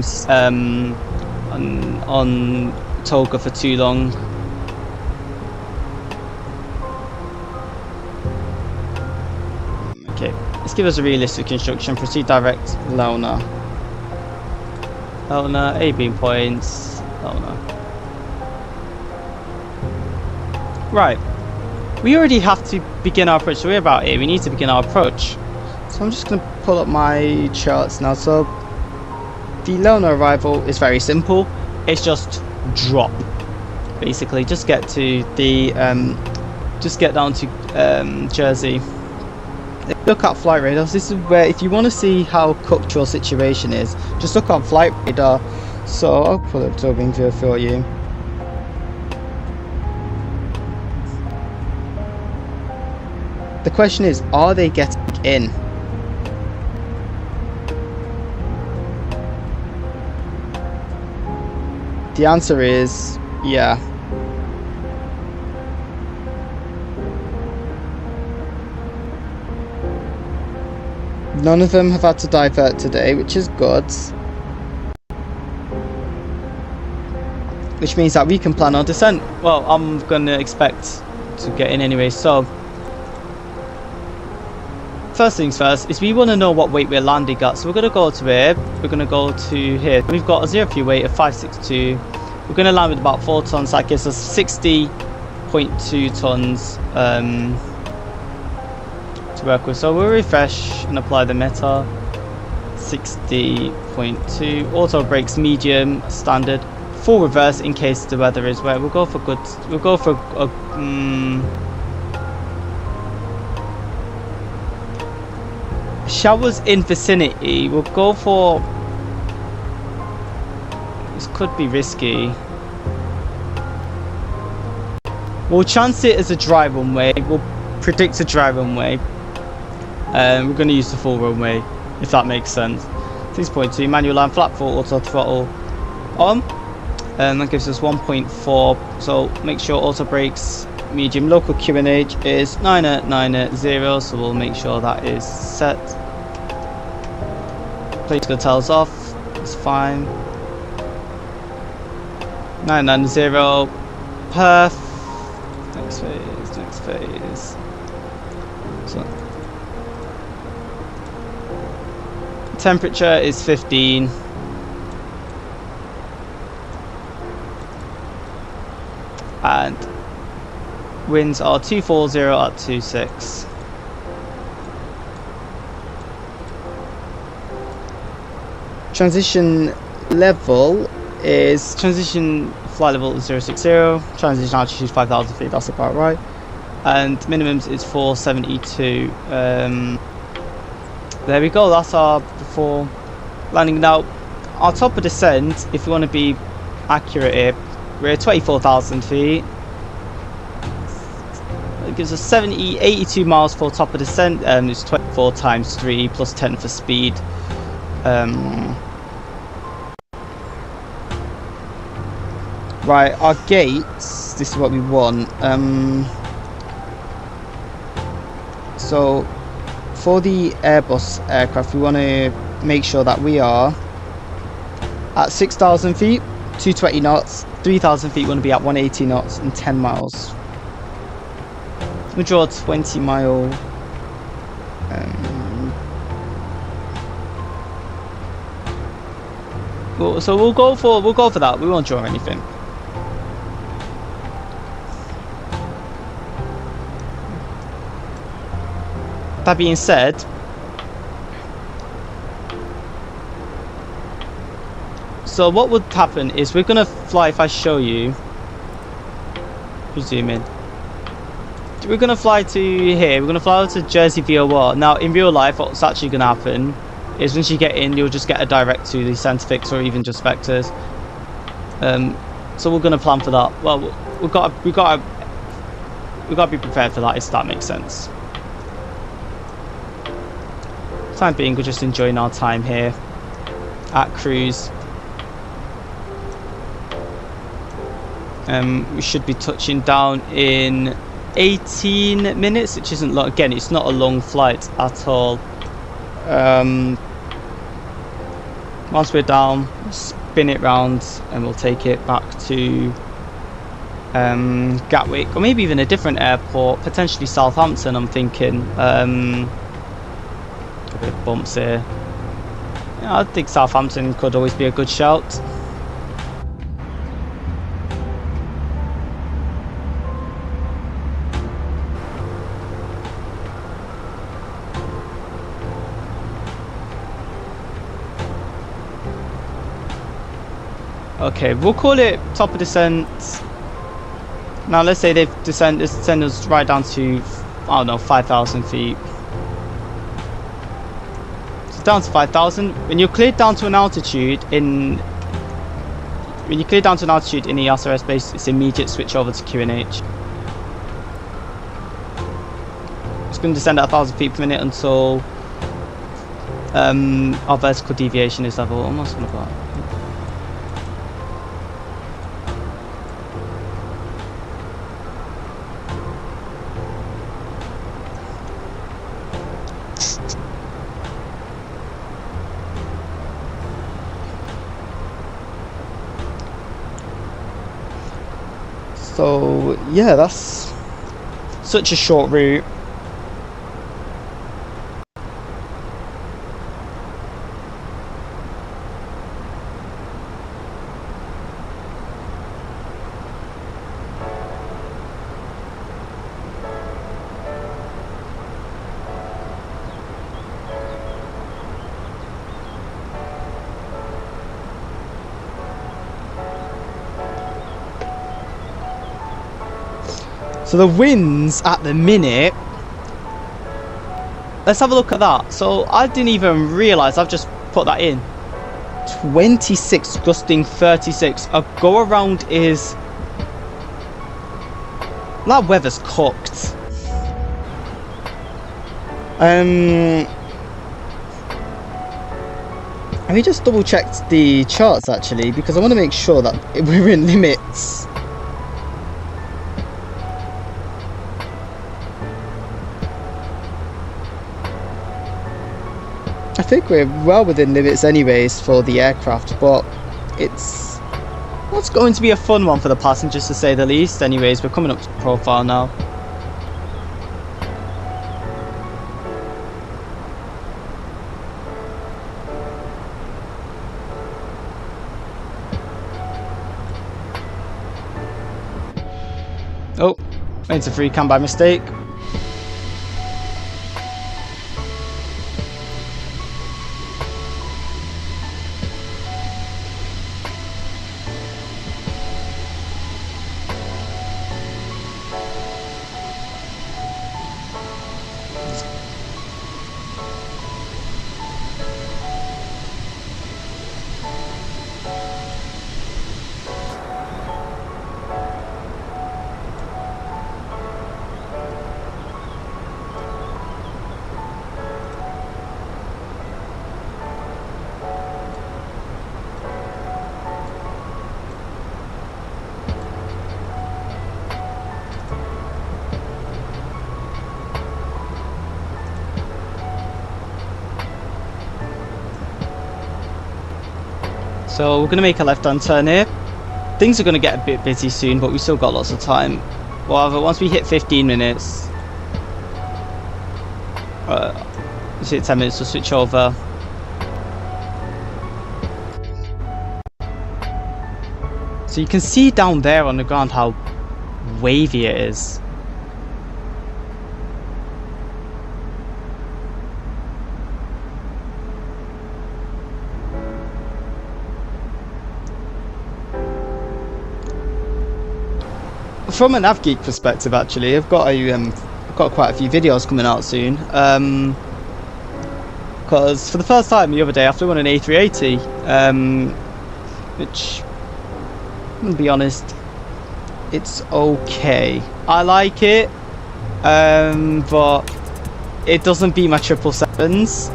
on Toga for too long. Okay, let's give us a realistic instruction. Proceed direct, Lona. Lona, A beam points, Lona. Right, we already have to begin our approach, so we're about here. We need to begin our approach. So I'm just going to pull up my charts now. So the Lona arrival is very simple. It's just drop. Basically, just get to the, just get down to Jersey. Look at flight radars. This is where, if you want to see how cooked your situation is, just look on flight radar. So I'll pull up Tobin View for you. The question is, are they getting in? The answer is yeah. None of them have had to divert today, which is good. Which means that we can plan our descent. Well, I'm going to expect to get in anyway, so first things first is we want to know what weight we're landing at. So we're going to go to here, we're going to go to here. We've got a 0 fuel weight of 562. We're going to land with about 4 tons. That gives us 60.2 tons to work with. So we'll refresh and apply the meta. 60.2. Auto brakes medium, standard. Full reverse in case the weather is wet. We'll go for good. We'll go for showers in vicinity. We'll go for. This could be risky. We'll chance it as a dry runway. We'll predict a dry runway. We're going to use the full runway, if that makes sense. 6.2 manual line, flat 4 auto throttle on. That gives us 1.4. So make sure auto brakes medium. Local QNH is 990. So we'll make sure that is set. Plate to tell us off. It's fine. 990. Perf. Next phase. Next phase. So temperature is 15. And winds are 240 at 26. Transition level is transition flight level 060. Transition altitude 5,000 feet. That's about right. And minimums is 472. There we go. That's our before landing. Now, our top of descent, if you want to be accurate here, we're at 24,000 feet. It gives us 82 miles for top of descent. It's 24 times 3 plus 10 for speed. Right, our gates. This is what we want. So for the Airbus aircraft, we want to make sure that we are at 6,000 feet, 220 knots. 3,000 feet, we want to be at 180 knots and 10 miles. We'll draw a 20 mile So we'll go for that. We won't draw anything. That being said, so what would happen is we're gonna fly. If I show you, zoom in. We're gonna fly to here. We're gonna fly out to Jersey via what? Now, in real life, what's actually gonna happen is once you get in, you'll just get a direct to the Centrefix or even just Vectors. So we're gonna plan for that. Well, we gotta be prepared for that, if that makes sense. Time being, we're just enjoying our time here at cruise. We should be touching down in 18 minutes, which isn't long. Again, it's not a long flight at all. Once we're down, we'll spin it round and we'll take it back to Gatwick, or maybe even a different airport, potentially Southampton. I'm thinking. A bit of bumps here. Yeah, I think Southampton could always be a good shout. Okay, we'll call it top of descent. Now let's say they've descend us right down to, I don't know, 5,000 feet. So down to 5,000. When you're cleared down to an altitude in the EASA airspace, it's immediate switch over to QNH. It's going to descend at 1,000 feet per minute until our vertical deviation is level. Almost going to go. So yeah, that's such a short route. So the winds at the minute, let's have a look at that. So I didn't even realise, I've just put that in. 26 gusting 36. A go around is, that weather's cooked. Have you just double checked the charts actually, because I want to make sure that we're in limits. I think we're well within limits anyways for the aircraft, but it's going to be a fun one for the passengers to say the least. Anyways, we're coming up to profile now. Oh, went to free cam by mistake. So we're going to make a left-hand turn here. Things are going to get a bit busy soon, but we still got lots of time. However, once we hit 15 minutes, let's hit 10 minutes to switch over. So you can see down there on the ground how wavy it is. From a Nav Geek perspective, actually, I've got quite a few videos coming out soon. Because for the first time the other day, I flew on an A380, which, I'm gonna be honest, it's okay. I like it, but it doesn't beat my 777s.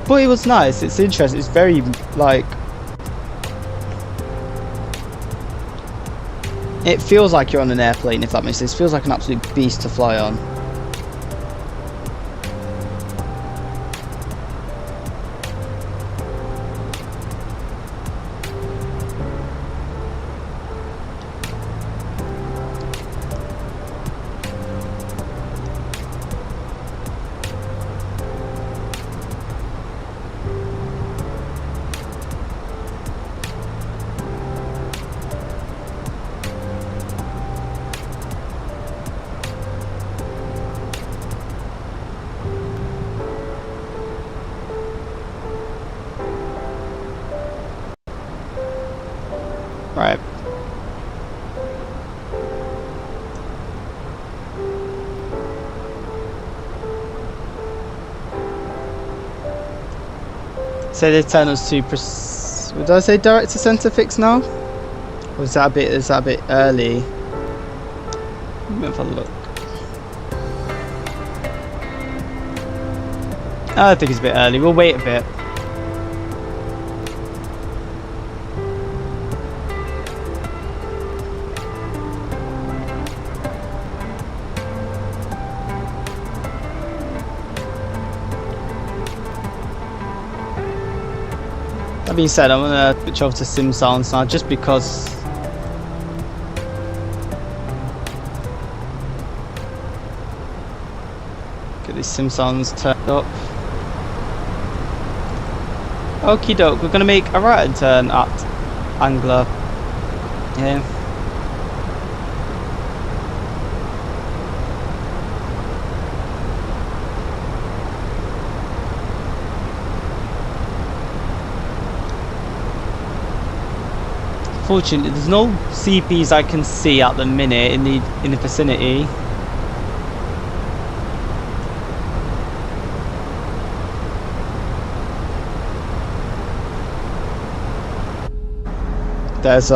But it was nice. It's interesting. It's very like. It feels like you're on an airplane, if that makes sense. It feels like an absolute beast to fly on. Right. So they turn us to would I say direct to center fix now? Or is that a bit early? Let me have a look. I think it's a bit early. We'll wait a bit. That being said, I'm gonna switch over to sim sounds now, just because get these sim sounds turned up. Okie doke, we're gonna make a right hand turn at Angler. Yeah. Fortunately, there's no CPs I can see at the minute in the vicinity. There's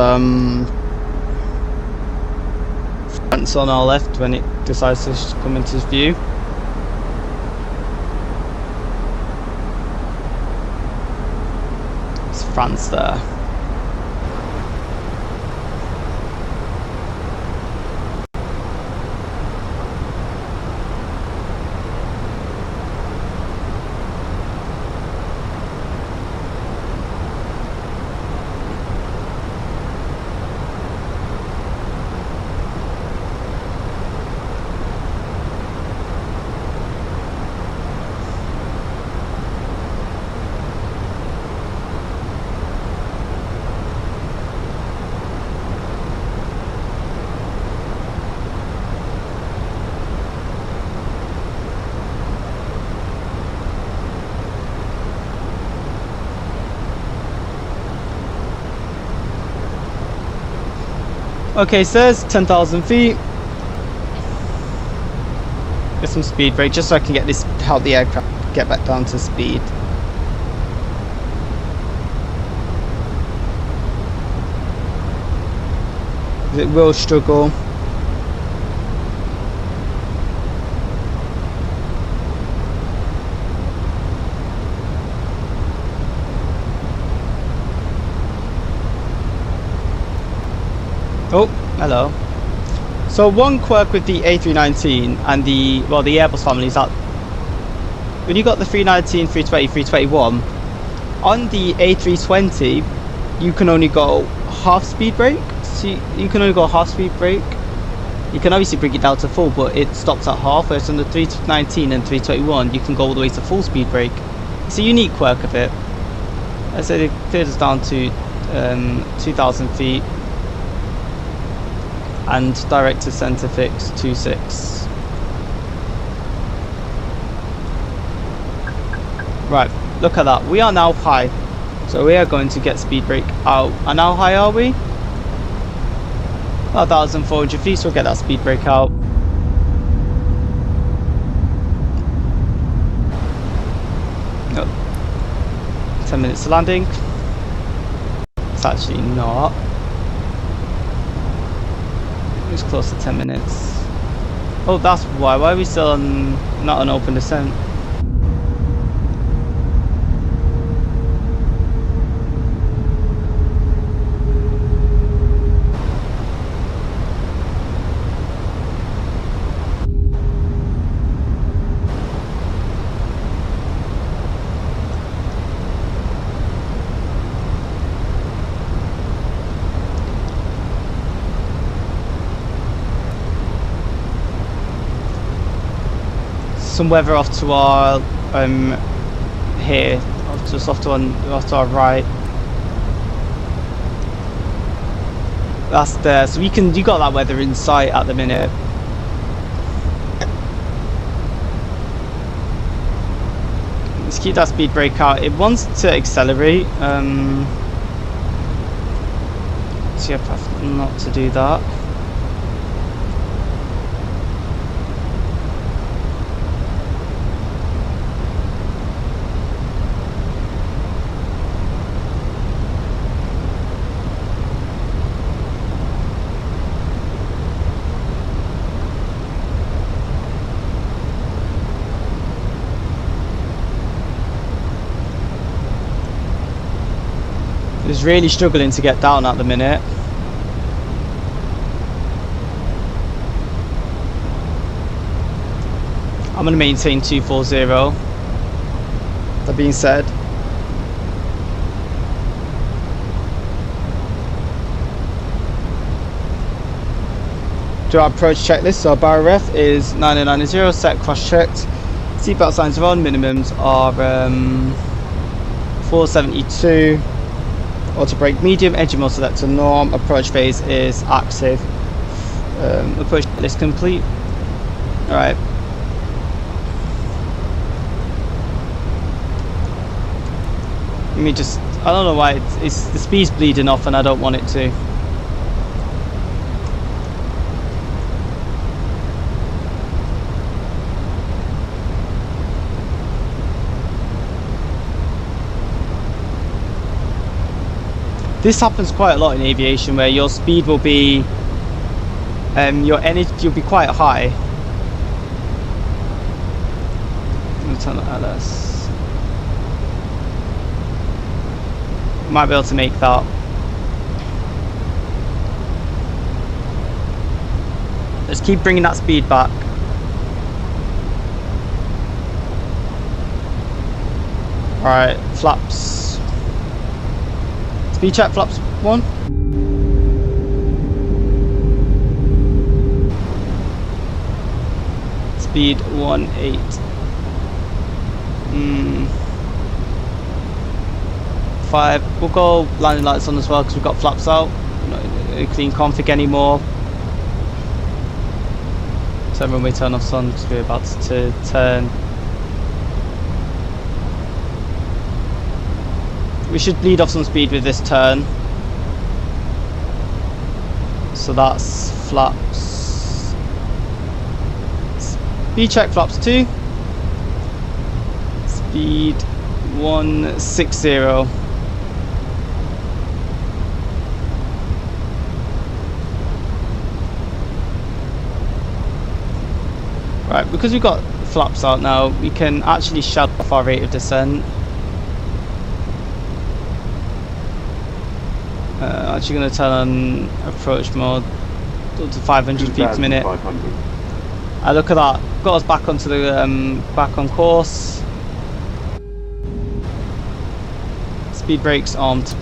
France on our left when it decides to come into view. It's France there. Okay, so there's 10,000 feet. Get some speed brake just so I can help the aircraft get back down to speed. It will struggle. Oh, hello. So one quirk with the A319 and the Airbus family is that when you got the 319, 320, 321, on the A320 you can only go half speed brake. So you can only go half speed brake. You can obviously bring it down to full, but it stops at half, whereas on the 319 and 321 you can go all the way to full speed brake. It's a unique quirk of it. I said it cleared us down to 2,000 feet, and direct to centre fix 26. Right, look at that. We are now high, so we are going to get speed brake out. And how high are we? 1,400 feet, so we'll get that speed brake out. Oh. 10 minutes to landing. It's actually not. It was close to 10 minutes. Oh, that's why. Why are we still on not on open descent? Some weather off to our here, just off to our right. That's there, so you got that weather in sight at the minute. Let's keep that speed brake out. It wants to accelerate. See if I have not to do that. It's really struggling to get down at the minute. I'm going to maintain 240. That being said, do our approach checklist. So our barrier ref is 9090, set cross checked. Seatbelt signs are on, minimums are 472. Auto brake medium, engine mode select to norm, approach phase is active. Approach list complete. Alright. Let me just, I don't know why it's the speed's bleeding off and I don't want it to. This happens quite a lot in aviation, where your speed will be, your energy, you'll be quite high. Let me turn the LS. Might be able to make that. Let's keep bringing that speed back. Alright, flaps. Speed check, flaps 1. Speed 18. 5. We'll go landing lights on as well because we've got flaps out. Not a clean config anymore. So when we turn off sun because we're about to turn. We should bleed off some speed with this turn. So that's flaps. Speed check flaps 2. Speed 160. Right, because we've got flaps out now, we can actually shut off our rate of descent. Actually going to turn on approach mode up to 500 feet per minute. Look at that, got us back onto the back on course. Speed brakes armed.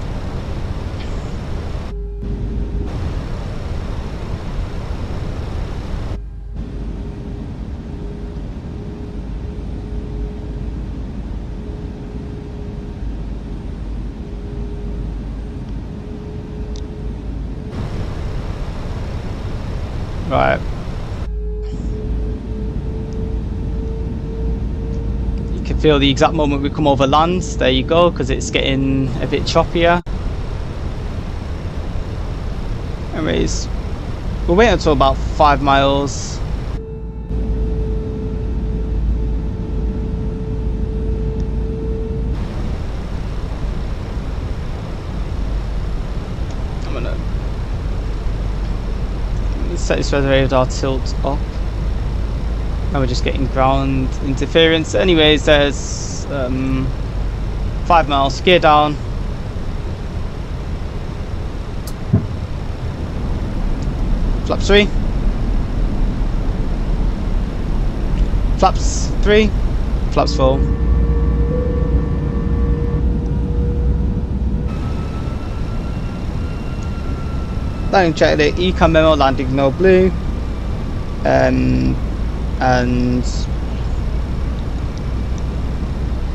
feel the exact moment we come over land. There you go, because it's getting a bit choppier. Anyways, we'll wait until about 5 miles. I'm gonna set this radar tilt up. And we're just getting ground interference. Anyways, there's 5 miles, gear down. Flaps 3. Flaps 3. Flaps 4. Landing checklist, ecam memo, landing no blue. And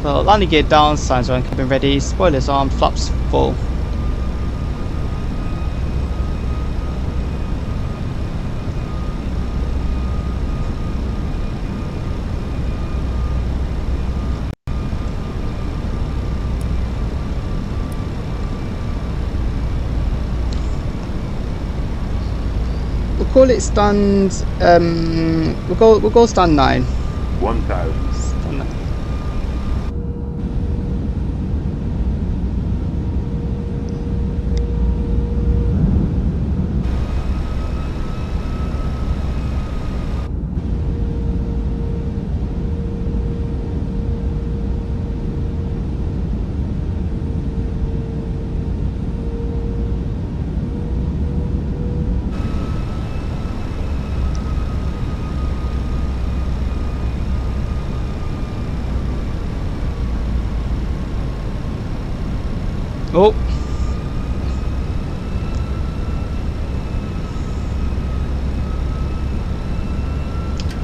so landing gear down, signs are on cabin ready, spoilers on, flaps full. We'll call it stand. We'll go stand 9. 1000. Stand 9. Oh.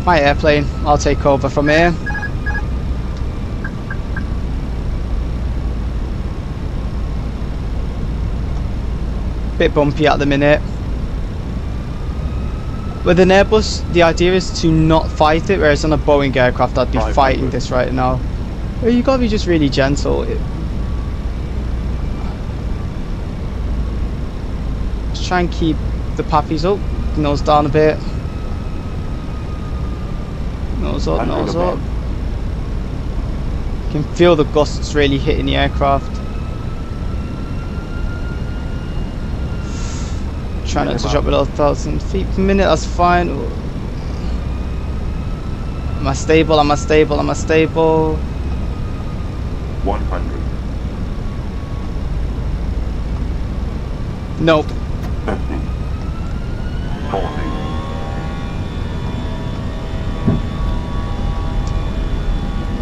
My airplane, I'll take over from here. Bit bumpy at the minute. With an Airbus, the idea is to not fight it, whereas on a Boeing aircraft, I'd be fighting this right now. Well, you gotta be just really gentle. Try and keep the pappies up, nose down a bit. Nose up, nose up. You can feel the gusts really hitting the aircraft. Try not to drop below 1,000 feet per minute, that's fine. Am I stable? Am I stable? Am I stable? 100. Nope. 50. 40.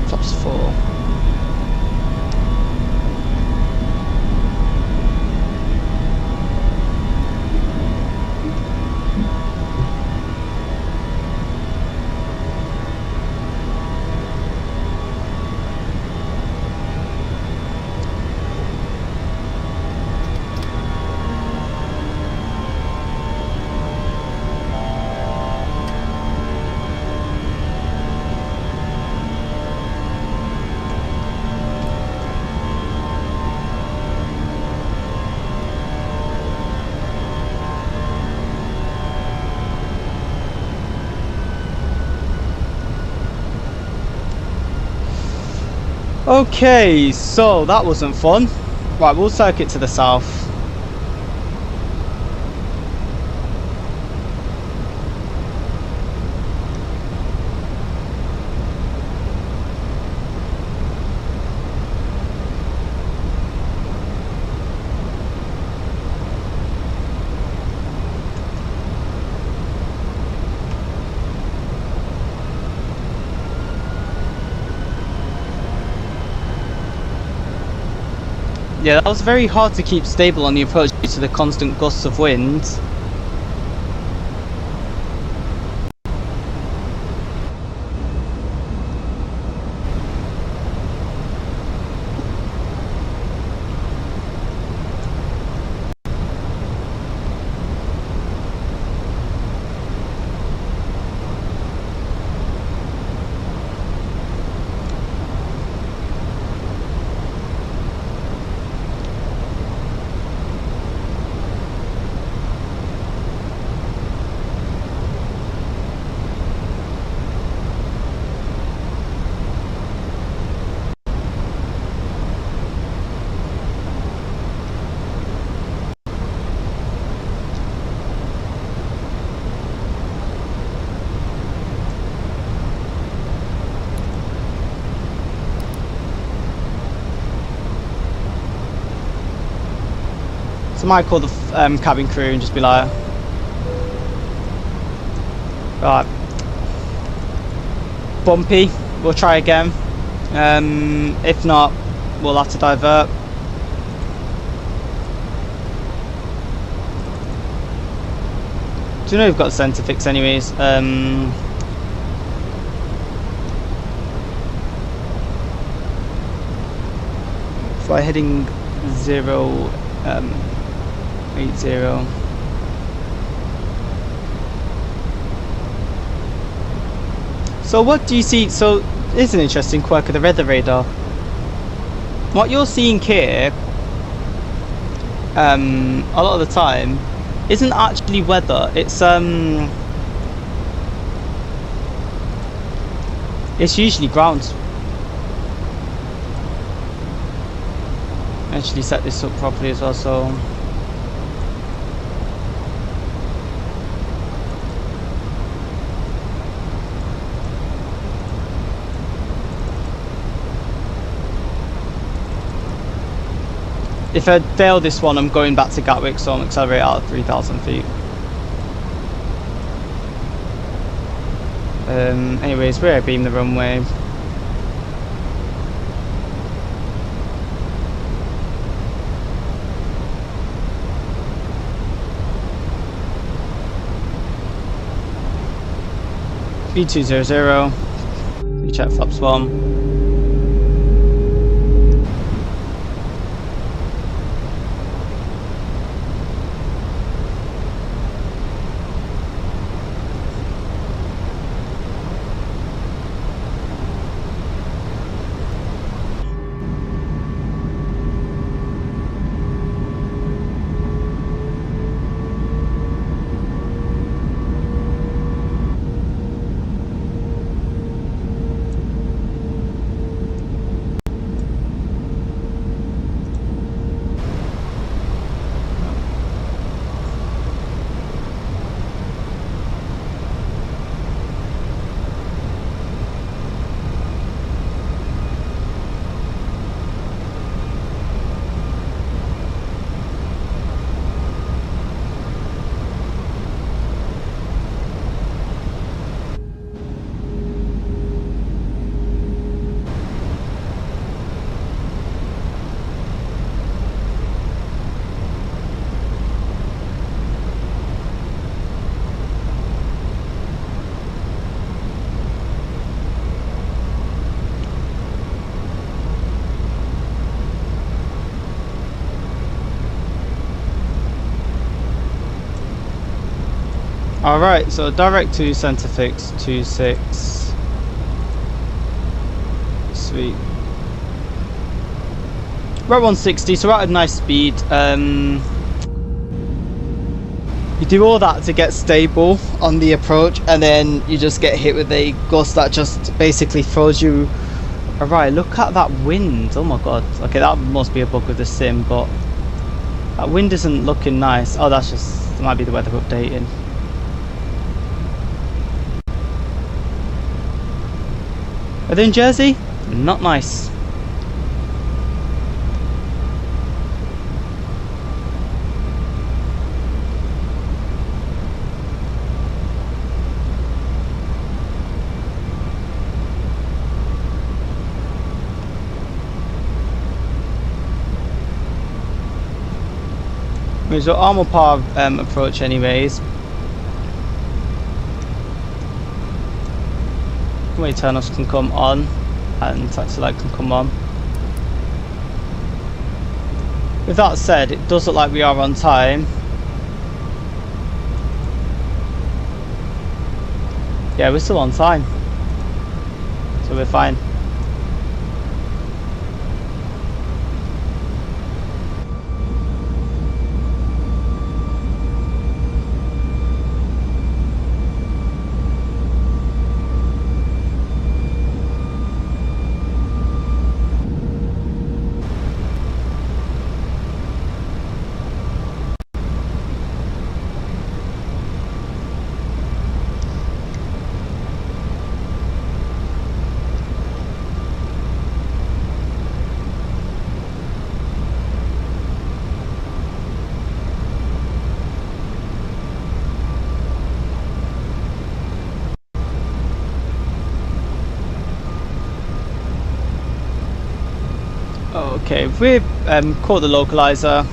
Flaps 4. Okay, so that wasn't fun. Right, we'll circuit to the south. Yeah, that was very hard to keep stable on the approach due to the constant gusts of wind. So I might call the cabin crew and just be like, right, bumpy, we'll try again. If not, we'll have to divert. Do you know we've got the centre fix anyways? Fly heading 080. So what do you see? So this is an interesting quirk of the weather radar. What you're seeing here, a lot of the time, isn't actually weather. It's usually ground. Actually set this up properly as well, so if I fail this one, I'm going back to Gatwick, so I'm accelerate out of 3,000 feet. Anyways, we're beam the runway. V200. You check flaps 1. Alright, so direct to centre fix 26. Sweet. We're at 160, so we're at a nice speed. You do all that to get stable on the approach, and then you just get hit with a gust that just basically throws you. Alright, look at that wind. Oh my god. Okay, that must be a bug with the sim, but that wind isn't looking nice. Oh, that's just, that might be the weather updating. Are they in Jersey? Not nice. There's an armor power approach anyways. Way turn-offs can come on and taxi light can come on. With that said, it does look like we are on time. Yeah, we're still on time, so we're fine. Okay, we've caught the localizer.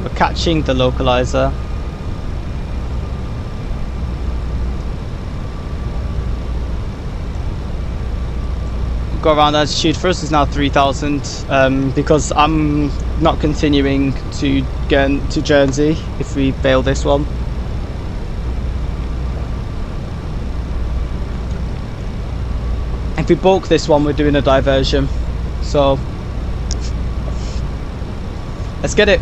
We're catching the localizer. Go around altitude. For us is now 3,000 because I'm not continuing to get to Jersey if we fail this one. If we bulk this one, we're doing a diversion. So let's get it.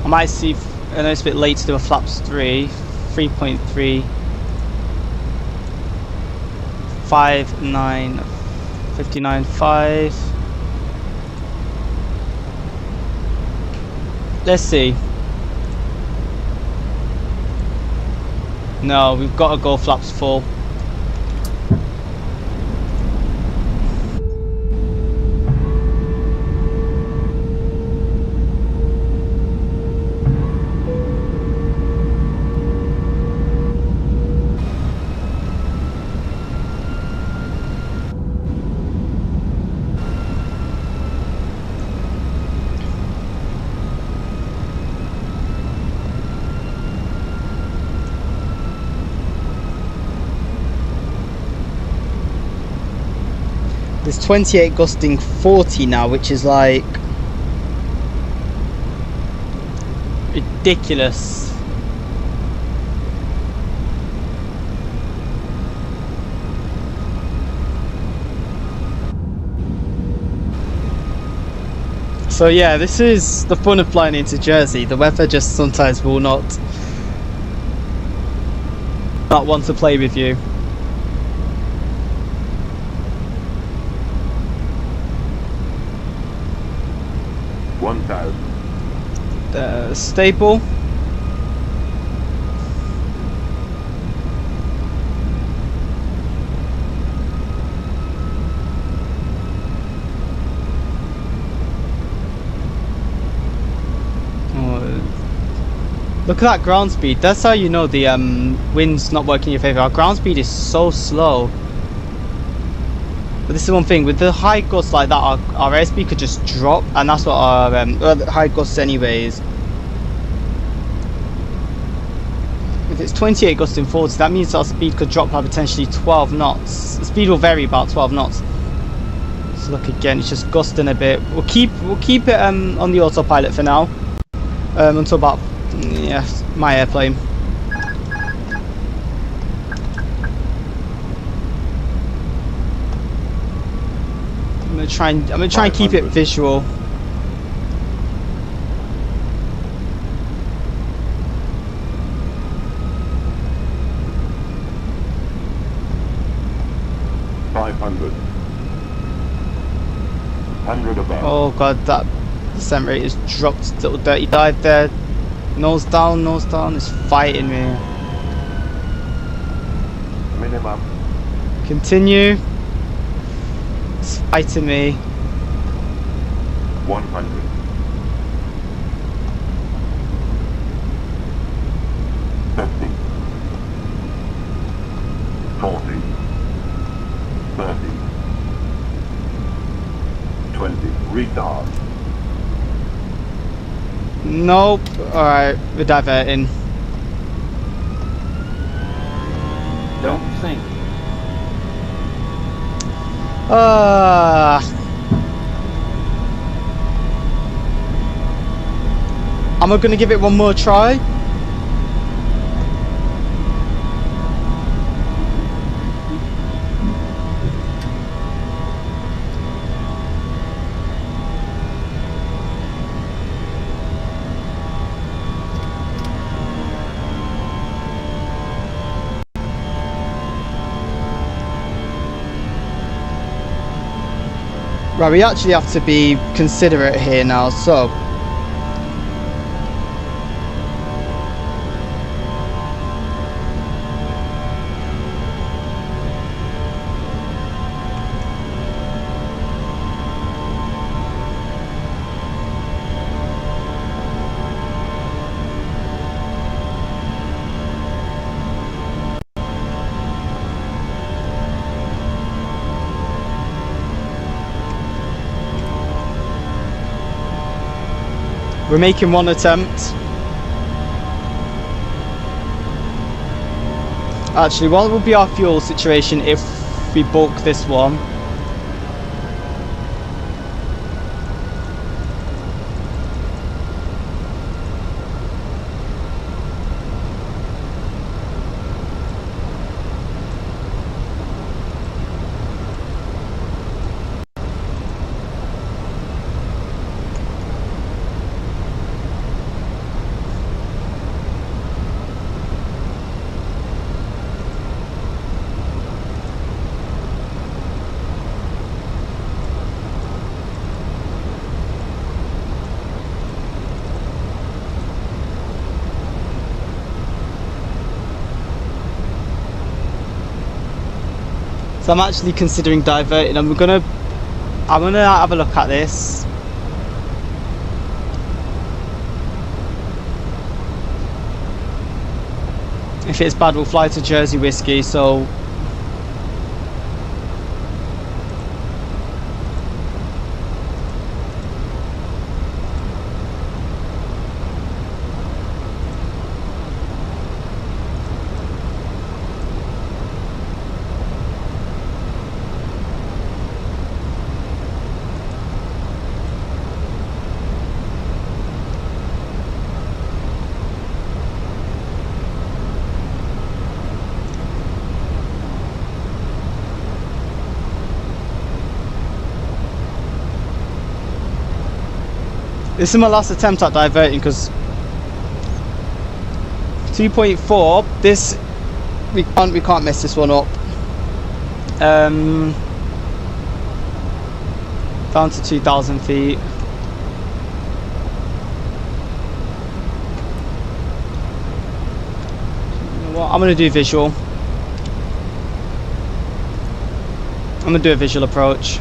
I might see. I know it's a bit late to do a flaps 3.3, 5.9, 59.5. Let's see. No, we've got to go flaps full. There's 28 gusting 40 now, which is like ridiculous. So yeah, this is the fun of flying into Jersey. The weather just sometimes will not want to play with you. Stable. Look at that ground speed. That's how you know the wind's not working in your favour. Our ground speed is so slow. But this is one thing, with the high gusts like that, our airspeed could just drop, and that's what our high gusts anyways. If it's 28 gusting forwards, that means our speed could drop by potentially 12 knots. The speed will vary about 12 knots. So look again, it's just gusting a bit. We'll keep it on the autopilot for now, until about my airplane. I'm gonna try and keep it visual. Oh god, that descent rate has dropped. Little dirty dive there. Nose down, it's fighting me. Minimum. Continue. It's fighting me. 100. Retard. Nope. Alright, we're diverting. Don't think. Am I gonna give it one more try? Right, we actually have to be considerate here now, so We're making one attempt. Actually, what would be our fuel situation if we bulk this one? So I'm actually considering diverting. I'm gonna have a look at this. If it's bad, we'll fly to Jersey Whiskey. So this is my last attempt at diverting, because 2.4, this we can't mess this one up. Down to 2,000 feet. You know what? I'm gonna do visual. I'm gonna do a visual approach.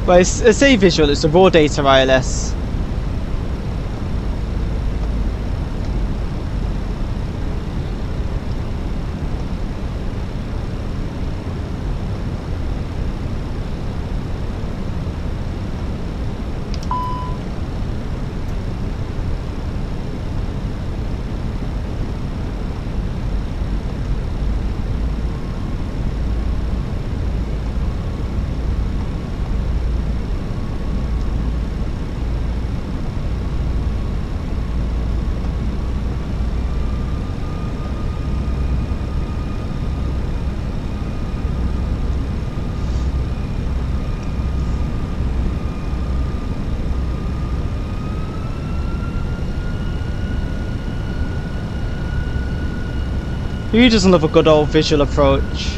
Well, it's a visual, it's a raw data ILS. Who doesn't love a good old visual approach?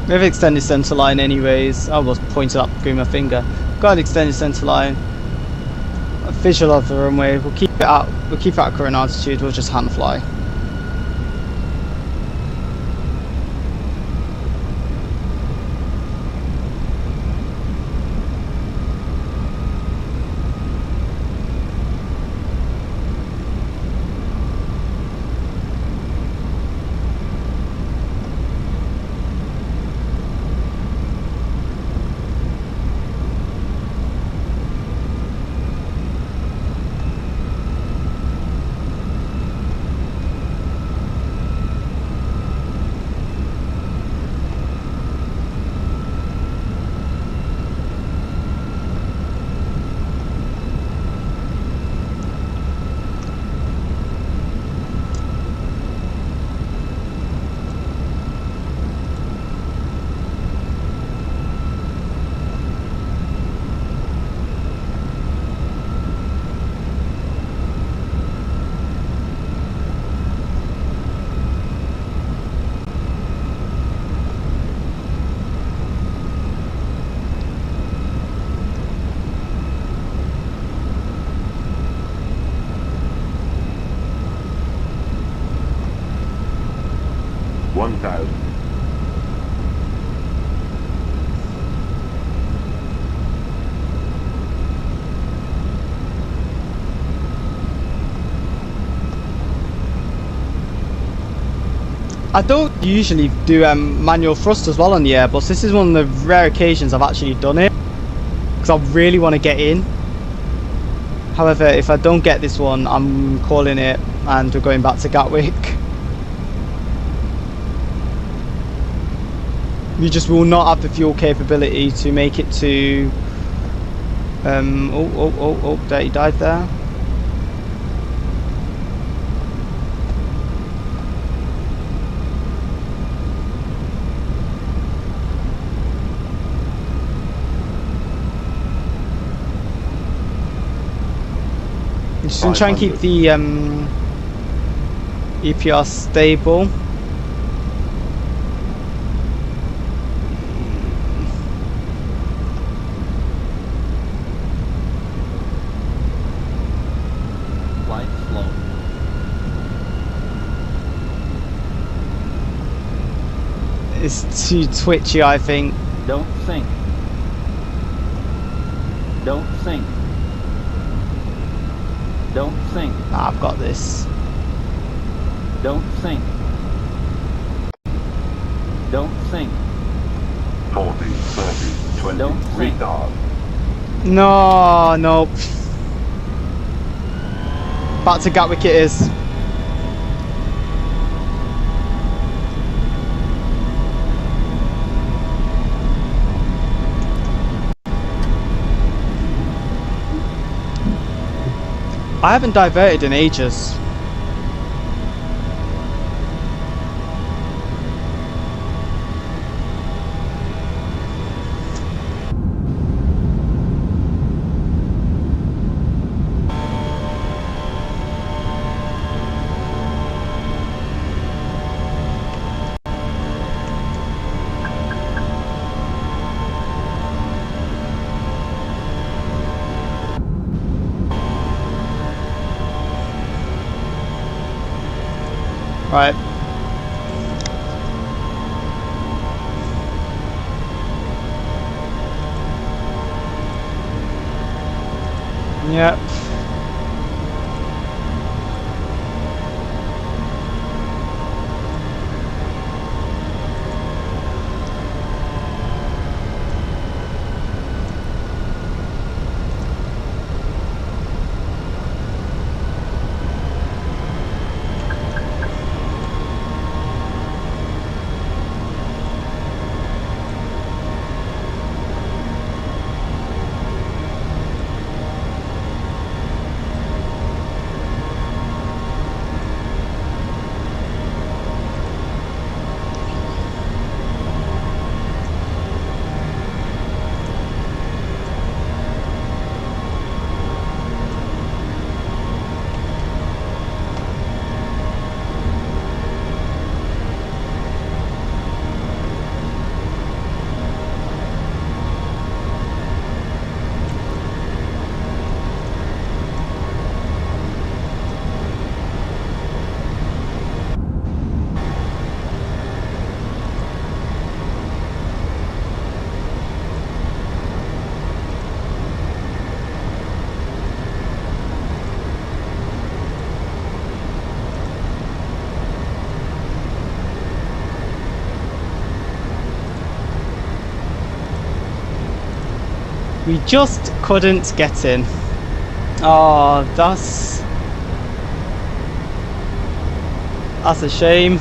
We have extended centre line anyways. I was pointing up with my finger. Got an extended centre line. A visual of the runway. We'll keep it at current altitude, we'll just hand fly. 1,000. I don't usually do manual thrust as well on the Airbus. This is one of the rare occasions I've actually done it, because I really want to get in. However, if I don't get this one, I'm calling it and we're going back to Gatwick. We just will not have the fuel capability to make it to... there, he died there. Just gonna try and keep the EPR stable. Flight slow. It's too twitchy, I think. Don't sink. Don't sink. Don't sink. I've got this. Don't sink. Don't sink. 40, 30, 20. Don't sink. Retard. No, no. Back to Gatwick it is. I haven't diverted in ages. Right. Yep. We just couldn't get in. Oh, that's a shame.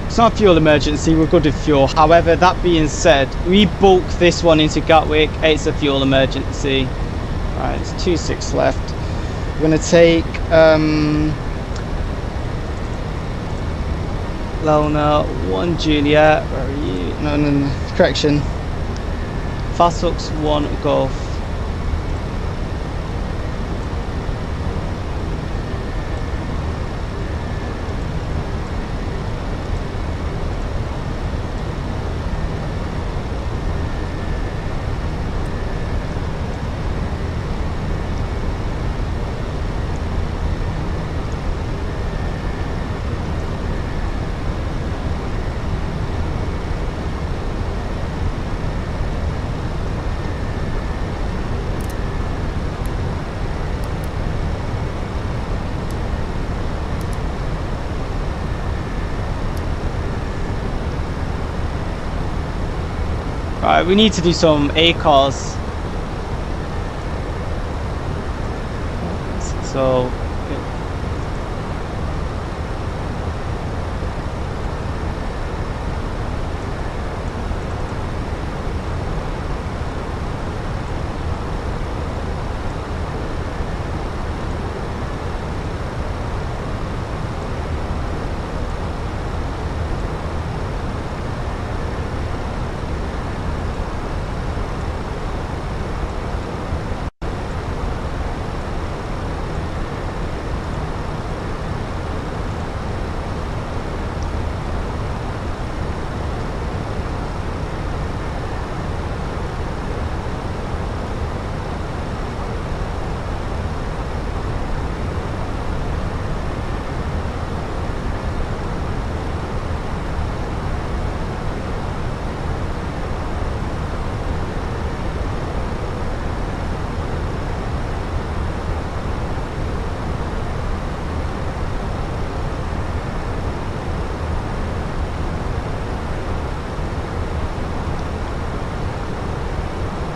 It's not a fuel emergency, we're good with fuel. However, that being said, we bulk this one into Gatwick. It's a fuel emergency. Right, it's 2-6 left. We're gonna take Lona 1 Juliet. Where are you? No, correction. Fastux 1 Golf. Right, we need to do some A cars. So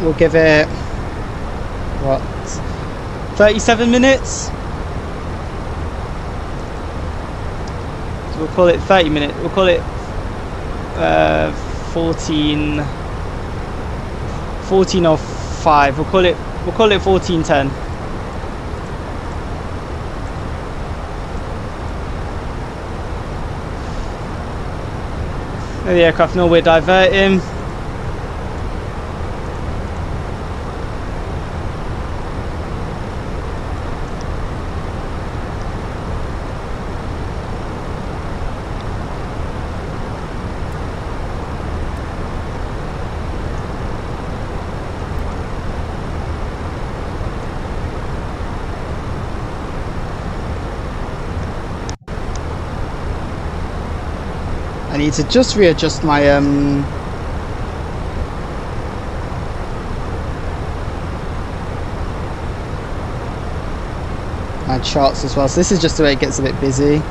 we'll give it, what, 37 minutes? So we'll call it 30 minutes. We'll call it 14:05. We'll call it 14:10. The aircraft know we're diverting. I need to just readjust my my charts as well. So this is just the way it gets a bit busy.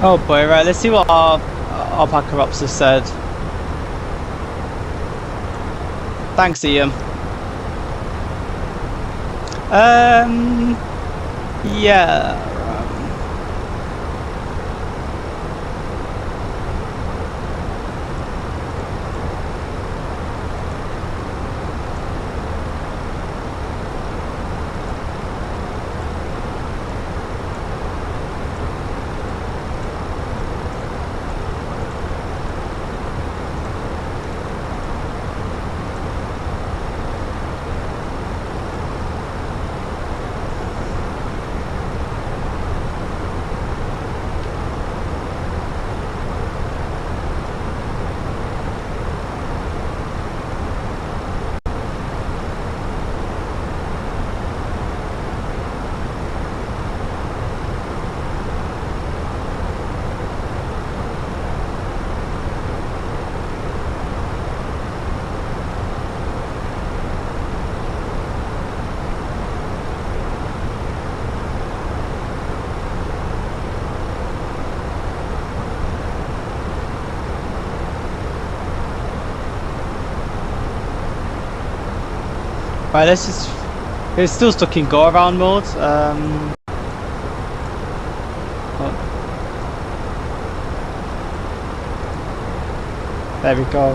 Oh boy, right, let's see what our packer ops have said. Thanks, Ian. Yeah. Right, let's just... It's still stuck in go-around mode. There we go.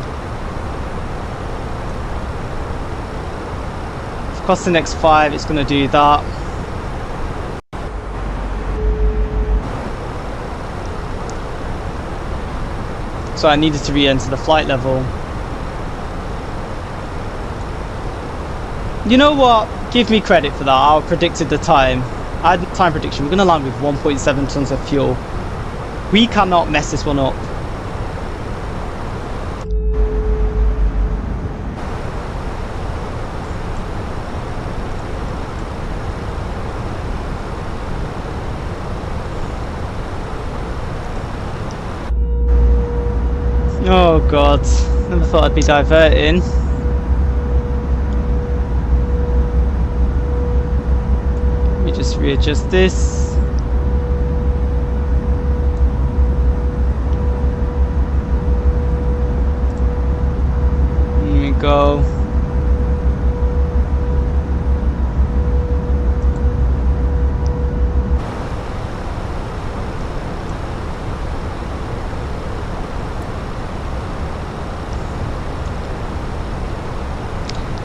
Across the next 5, it's going to do that. So I needed to re-enter the flight level. You know what? Give me credit for that. I predicted the time. I had time prediction. We're going to land with 1.7 tons of fuel. We cannot mess this one up. Oh god, never thought I'd be diverting. Let me just readjust this. Here we go.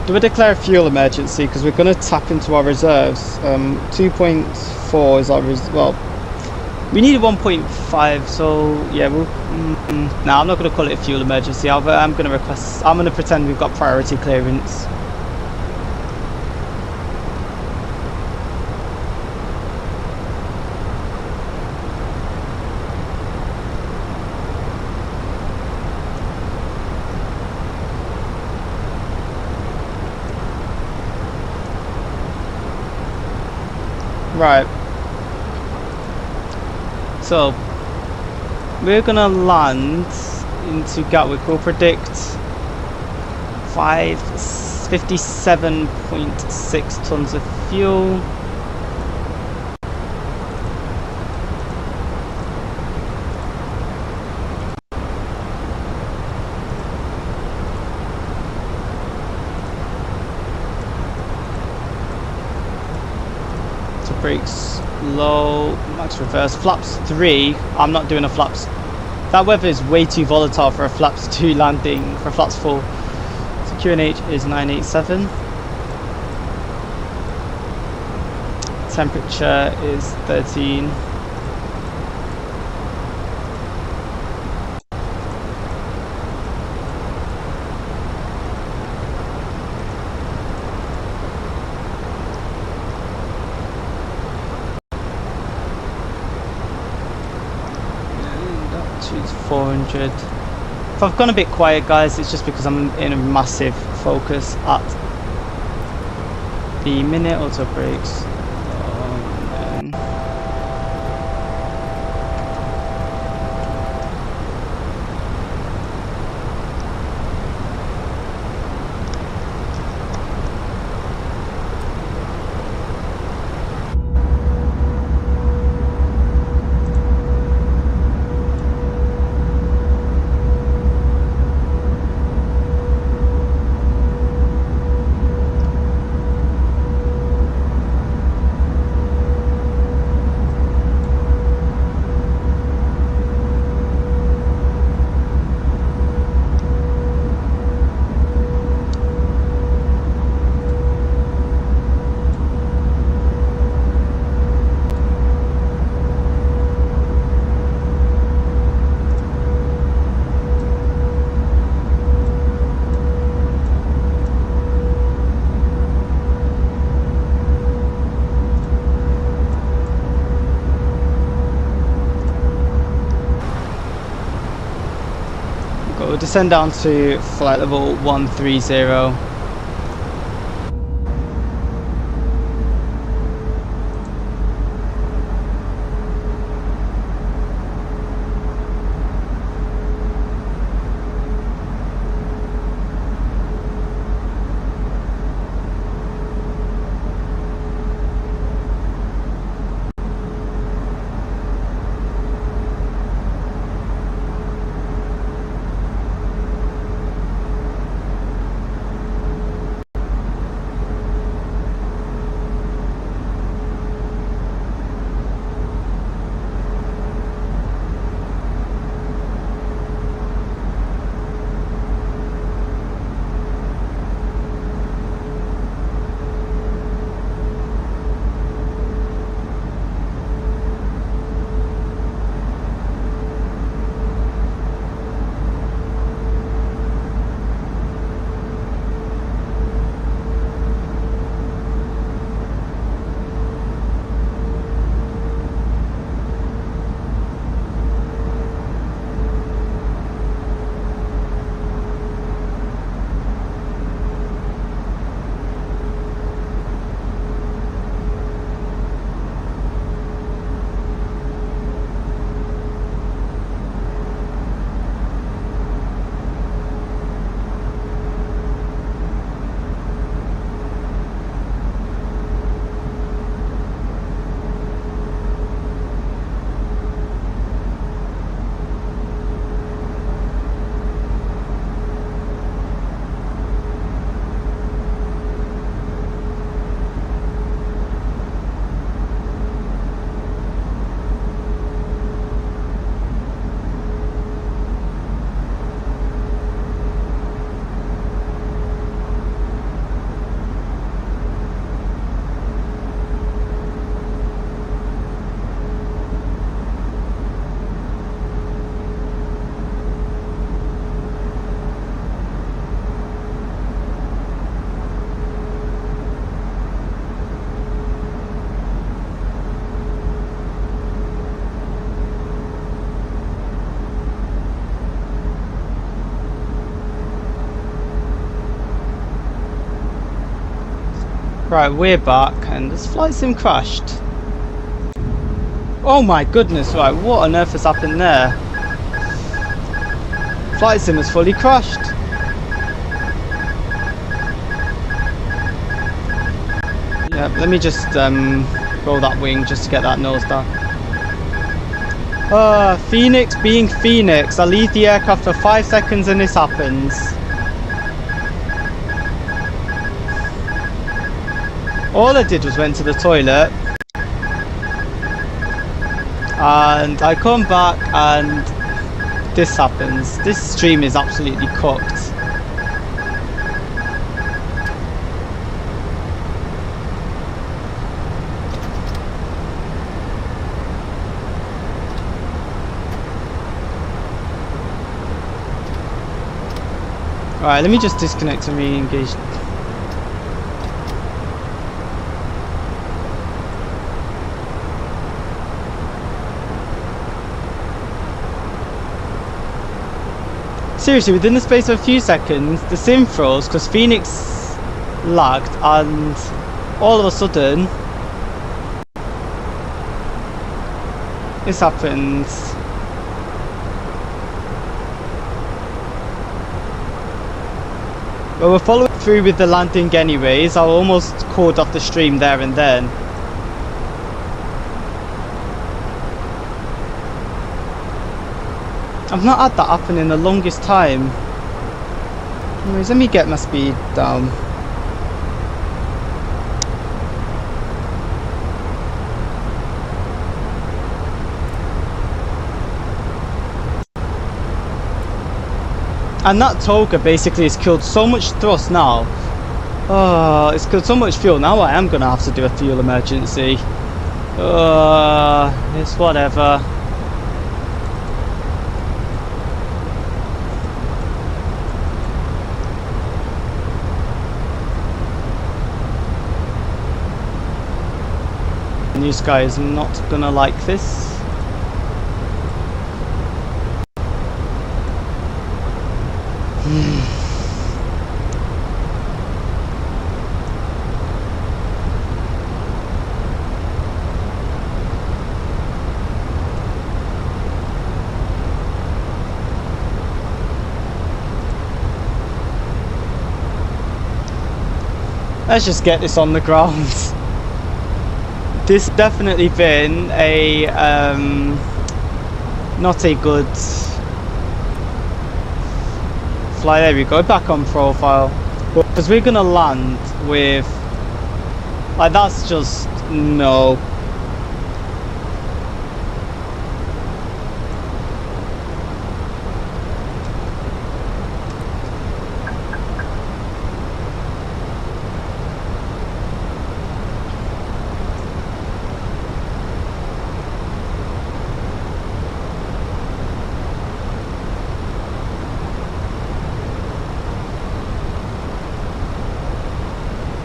Do we declare a fuel emergency because we're going to tap into our reserves? 2.4 is our well, we need 1.5, so yeah, we'll no, I'm not going to call it a fuel emergency. I'm going to request, I'm going to pretend we've got priority clearance. Right, so we're gonna land into Gatwick. We'll predict 57.6 tons of fuel. Brakes low, max reverse, flaps 3. I'm not doing a flaps. That weather is way too volatile for a flaps 2 landing. For a flaps 4, so QNH is 987. Temperature is 13. Choose 400. If I've gone a bit quiet, guys, it's just because I'm in a massive focus at the minute auto brakes. We'll descend down to flight level 130. Right, we're back and this flight sim crashed. Oh my goodness, right, what on earth has happened there? Flight sim has fully crashed. Yeah, let me just roll that wing just to get that nose down. Phoenix being Phoenix. I leave the aircraft for 5 seconds and this happens. All I did was went to the toilet. And I come back and this happens. This stream is absolutely cooked. Alright, let me just disconnect and re-engage. Seriously, within the space of a few seconds, the sim froze because Phoenix lagged and all of a sudden this happens. Well, we're following through with the landing anyways. I almost called off the stream there and then. I've not had that happen in the longest time. Anyways, let me get my speed down. And that Toga basically has killed so much thrust now. Oh, it's killed so much fuel. Now I am going to have to do a fuel emergency. It's whatever. This guy is not going to like this. Let's just get this on the ground. This definitely been a not a good fly. There we go, back on profile, because we're gonna land with like, that's just no.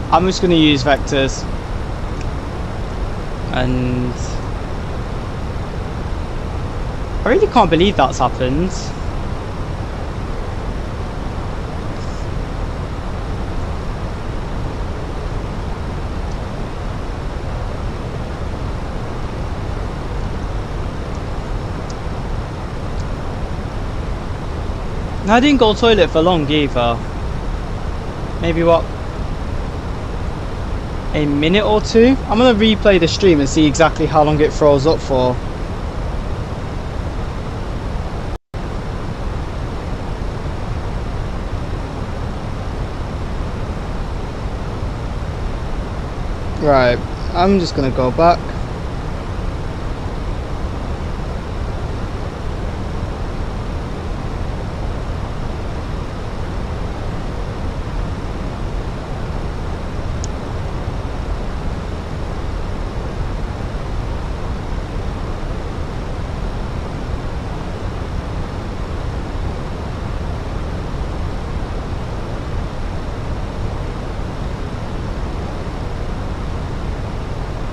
I'm just going to use vectors, and I really can't believe that's happened. And I didn't go to the toilet for long either. Maybe what? A minute or two. I'm gonna replay the stream and see exactly how long it froze up for. Right, I'm just gonna go back.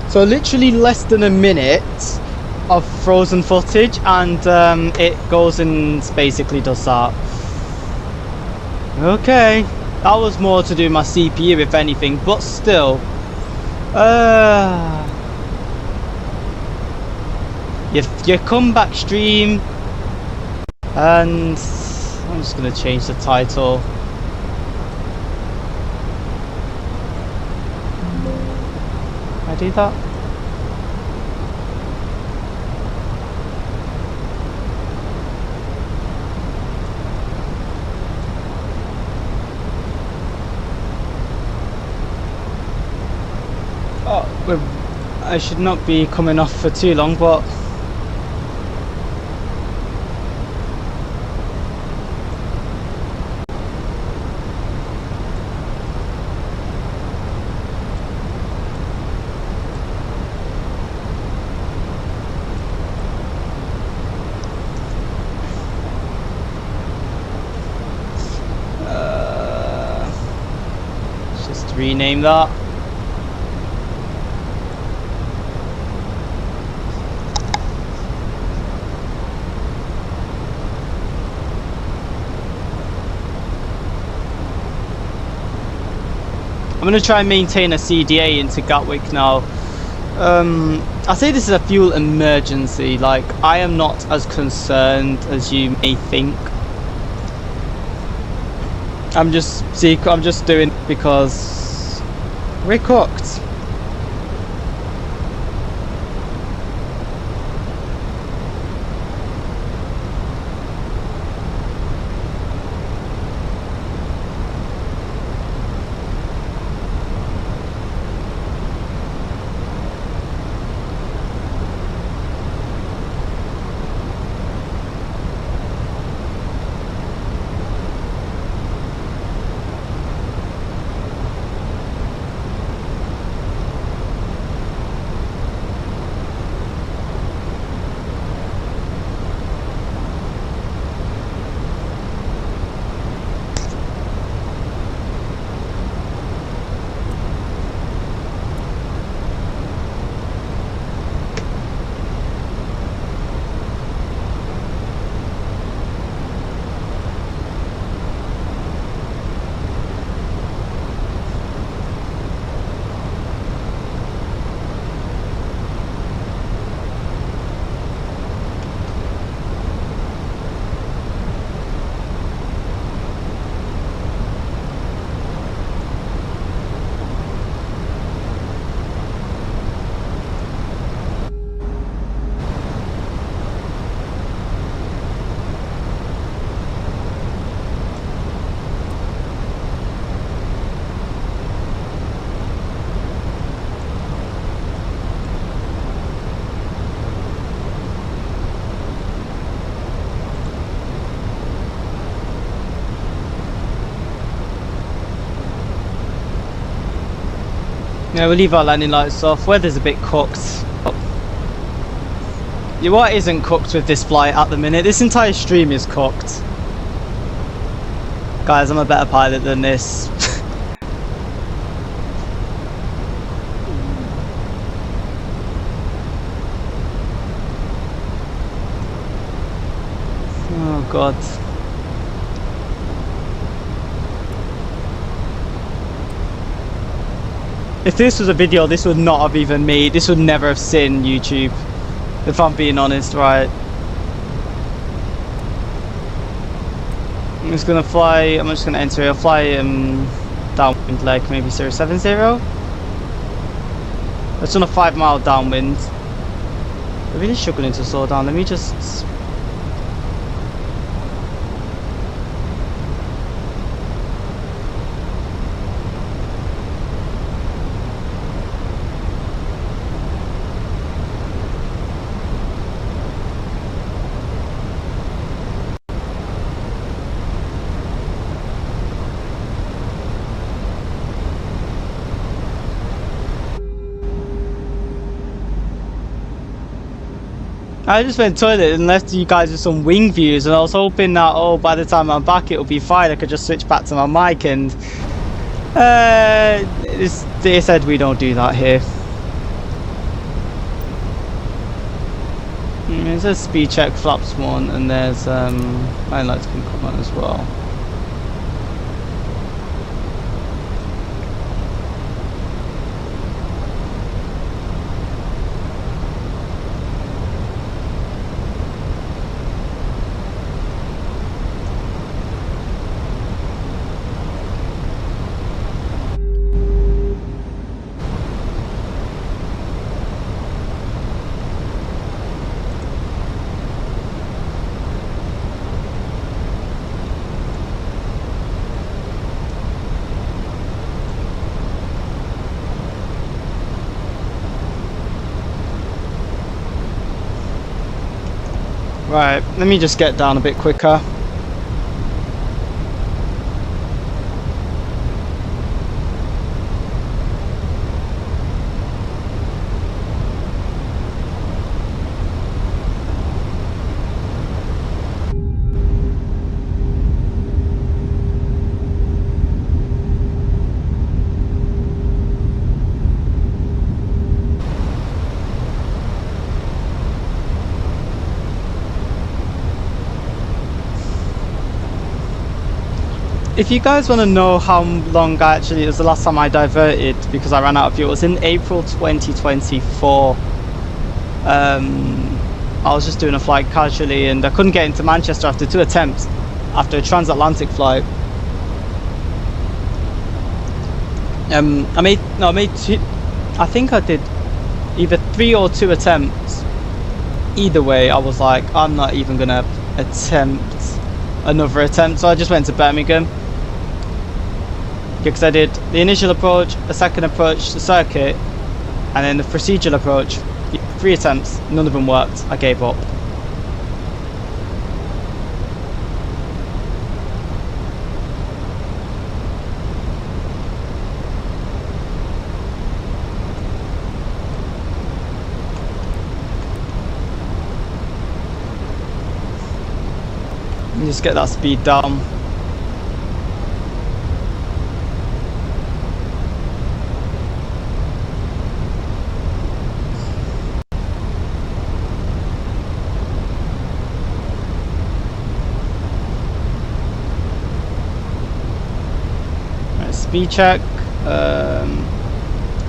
So literally less than a minute of frozen footage, and it goes and basically does that. Okay, that was more to do with my CPU if anything, but still, Your comeback stream, and I'm just gonna change the title. Can I do that? Oh, I should not be coming off for too long, but let's just rename that. I'm going to try and maintain a CDA into Gatwick now. I say this is a fuel emergency. Like, I am not as concerned as you may think. I'm just doing it because we're cooked. Yeah, we'll leave our landing lights off. Weather's a bit cooked. Yeah, what isn't cooked with this flight at the minute? This entire stream is cooked. Guys, I'm a better pilot than this. Oh God. If this was a video, this would not have even made, this would never have seen YouTube, if I'm being honest, right? I'm just gonna fly, I'm just gonna enter, I'll fly downwind like maybe 070. That's on a 5 mile downwind. I'm really struggling to slow down, let me just... I just went to the toilet and left you guys with some wing views, and I was hoping that, oh, by the time I'm back it'll be fine, I could just switch back to my mic, and they said we don't do that here. It says speed check flaps 1, and there's line lights can come on as well. Right, let me just get down a bit quicker. If you guys want to know how long it was the last time I diverted because I ran out of fuel, it was in April 2024. I was just doing a flight casually and I couldn't get into Manchester after 2 attempts after a transatlantic flight. I made two, I think I did either 3 or 2 attempts. Either way, I was like, I'm not even gonna attempt another attempt, so I just went to Birmingham. Because I did the initial approach, the second approach, the circuit, and then the procedural approach. 3 attempts, none of them worked. I gave up. Just get that speed down. Speed check.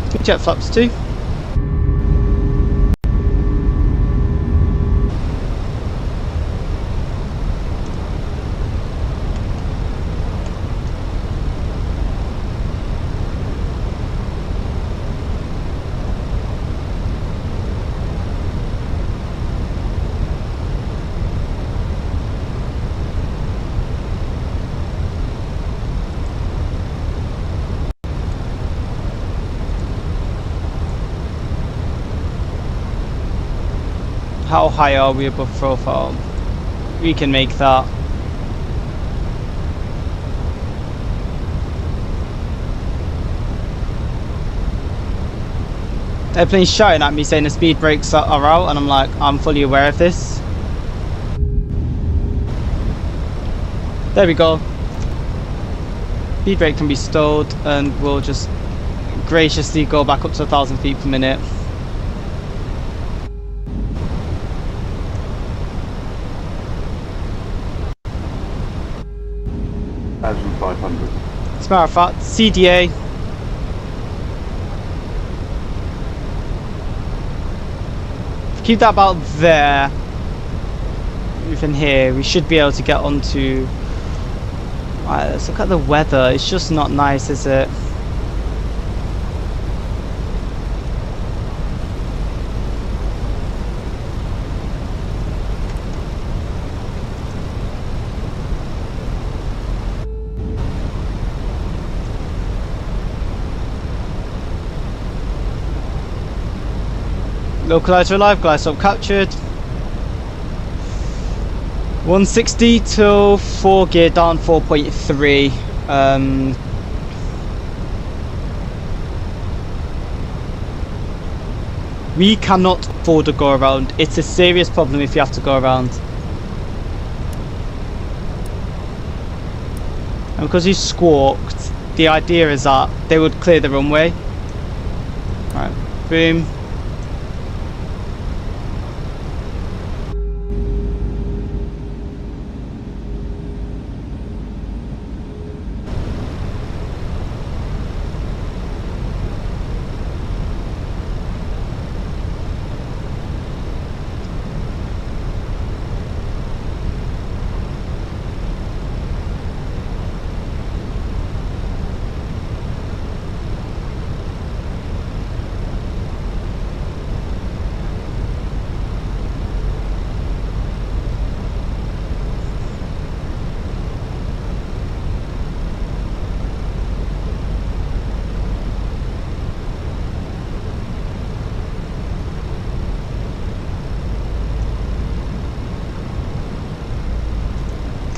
Speed check flaps 2. How high are we above profile? We can make that. Airplane's shouting at me saying the speed brakes are out, and I'm like, I'm fully aware of this. There we go. Speed brake can be stowed and we'll just graciously go back up to 1,000 feet per minute. As 500. As a matter of fact, CDA. Keep that about there. Even here, we should be able to get onto. Right, let's look at the weather. It's just not nice, is it? Localizer alive, glide slope captured. 160 to 4 gear down 4.3. We cannot afford to go around. It's a serious problem if you have to go around. And because he's squawked, the idea is that they would clear the runway. Right, boom.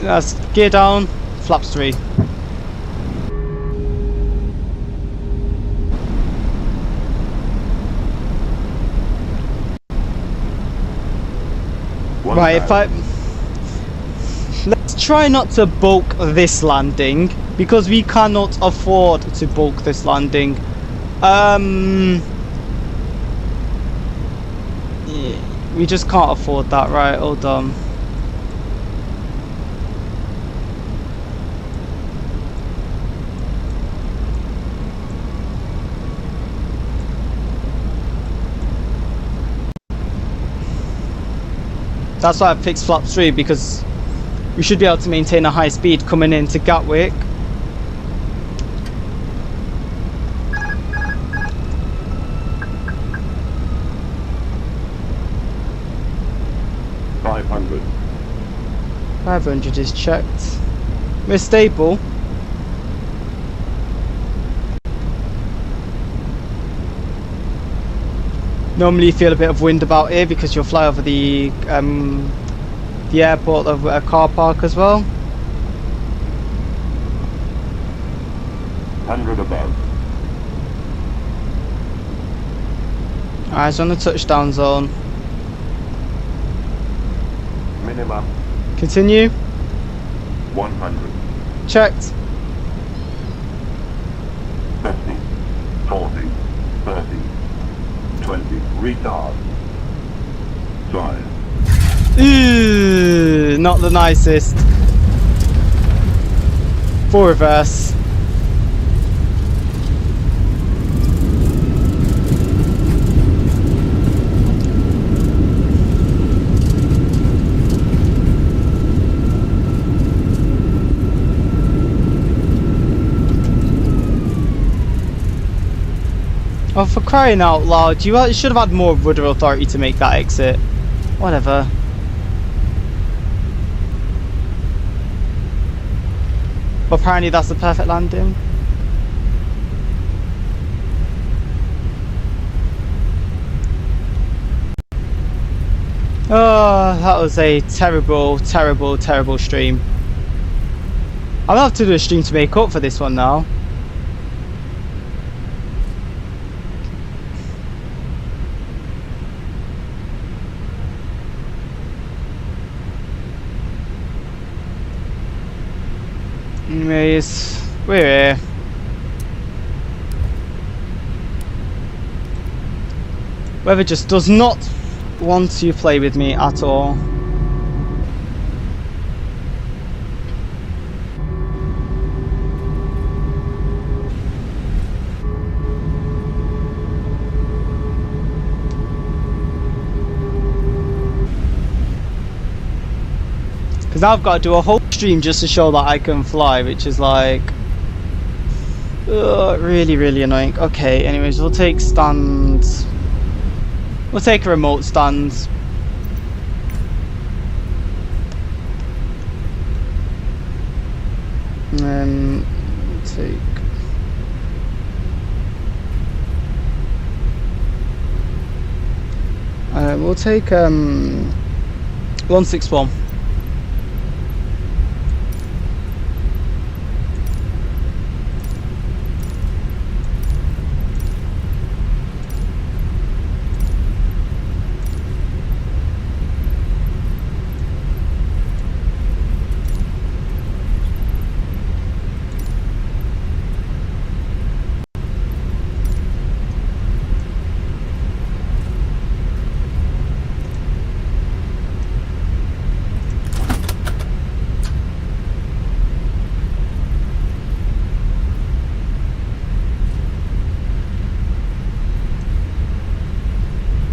That's gear down, flaps 3. Right, if I... Let's try not to bulk this landing, because we cannot afford to bulk this landing. Yeah, we just can't afford that, right? Hold on. That's why I fixed flap 3, because we should be able to maintain a high speed coming into Gatwick. $500. 500 is checked. We're stable. Normally you feel a bit of wind about here because you'll fly over the airport of a car park as well. 100 above. Eyes on the touchdown zone. Minimum Continue. 100. Checked. 50. 40. 30. 20. Retard. Drive. Ooh, not the nicest. Full reverse. Oh, for crying out loud, you should have had more rudder authority to make that exit. Whatever. But apparently that's the perfect landing. Oh, that was a terrible, terrible, terrible stream. I'll have to do a stream to make up for this one now. Anyways, we're here. Weather just does not want to play with me at all. Because now I've got to do a whole stream just to show that I can fly, which is like really, really annoying. Okay, anyways, we'll take stands. We'll take a remote stand. And then we'll take 161.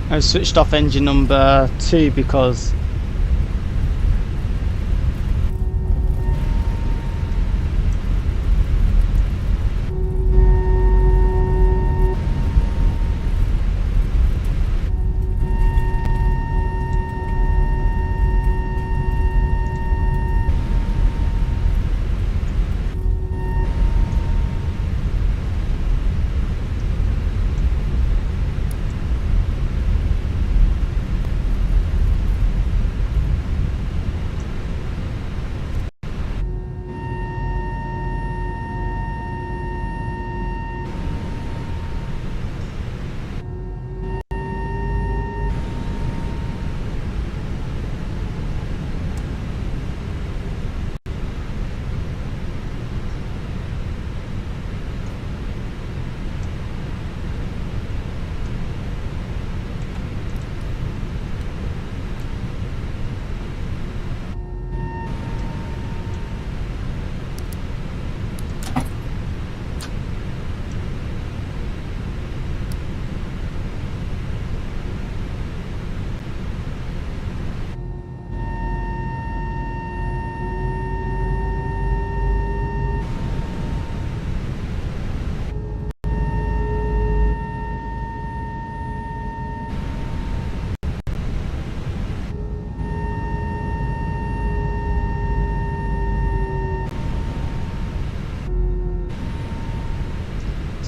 I switched off engine number 2 because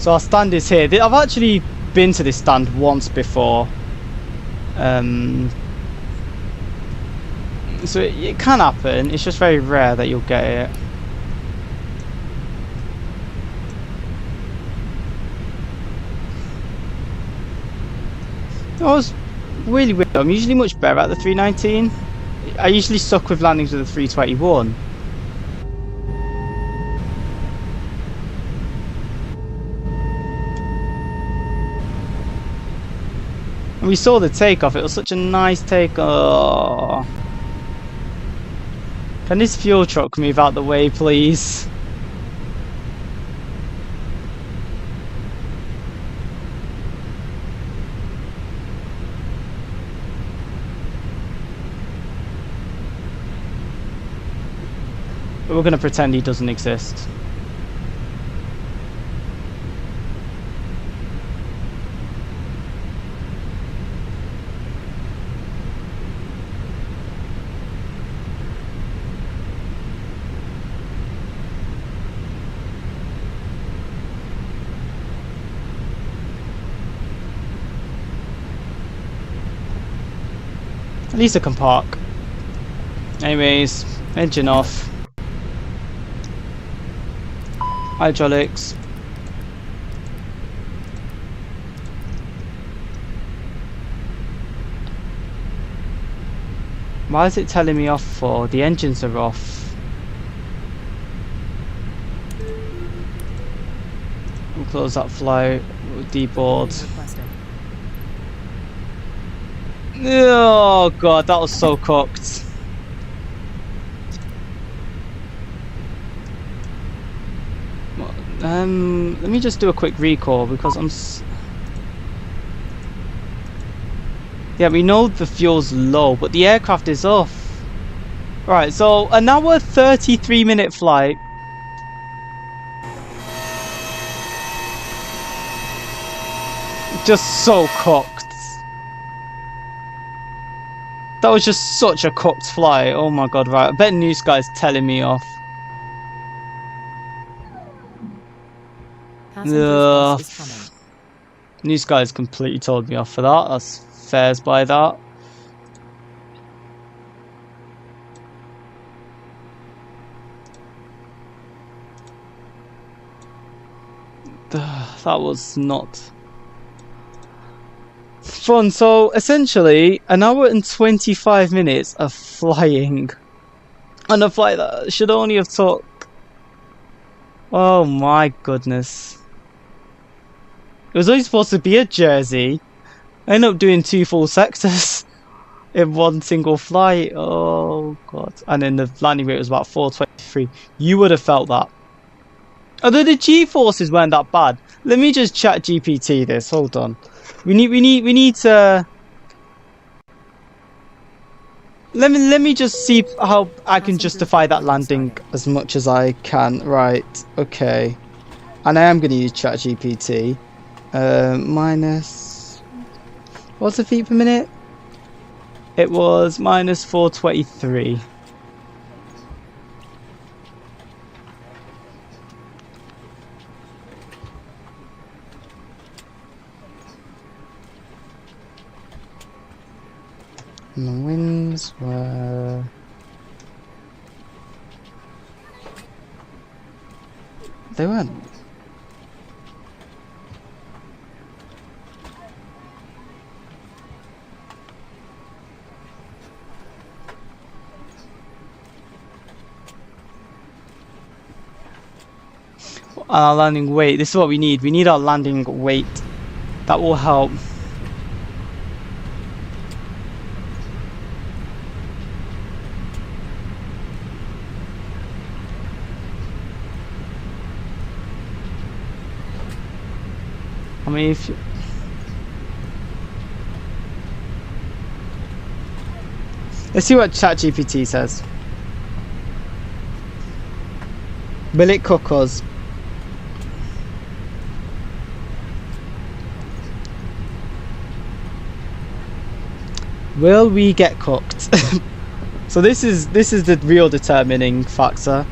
So our stand is here. I've actually been to this stand once before. So it can happen. It's just very rare that you'll get it. That was really weird. I'm usually much better at the 319. I usually suck with landings with the 321. And we saw the takeoff. It was such a nice takeoff. Can this fuel truck move out the way, please? We're going to pretend he doesn't exist. At least I can park. Anyways, engine off. Hydraulics. Why is it telling me off for? The engines are off. We'll close that flight. We'll deboard. Oh god, that was so cooked. Let me just do a quick recall because yeah, we know the fuel's low, but the aircraft is off. Right, so an hour 33-minute flight. Just so cooked. That was just such a cooked flight. Oh my god, right. I bet New Sky's telling me off. New Sky's completely told me off for that. That's fairs by that. That was not fun. So essentially an hour and 25 minutes of flying on a flight that should only have took, oh my goodness, it was only supposed to be a Jersey. I ended up doing 2 full sectors in one single flight. Oh god. And then the landing rate was about 423. You would have felt that. Although the G-forces weren't that bad. Let me just chat GPT this. Hold on. We need to. Let me just see how I can justify that landing as much as I can. Right. Okay. And I am going to use chat GPT. Minus. What's the feet per minute? It was minus 423. And the winds were... They weren't. Our landing weight. This is what we need. We need our landing weight. That will help. I mean, if you... Let's see what ChatGPT says. Will it cook us? Will we get cooked? So this is the real determining factor.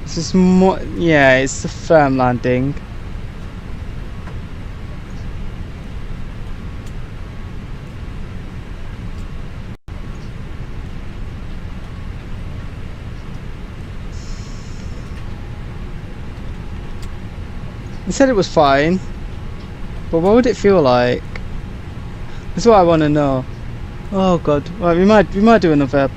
This is more, yeah, it's a firm landing. They said it was fine, but what would it feel like? That's what I want to know. Oh god, right, we might do another.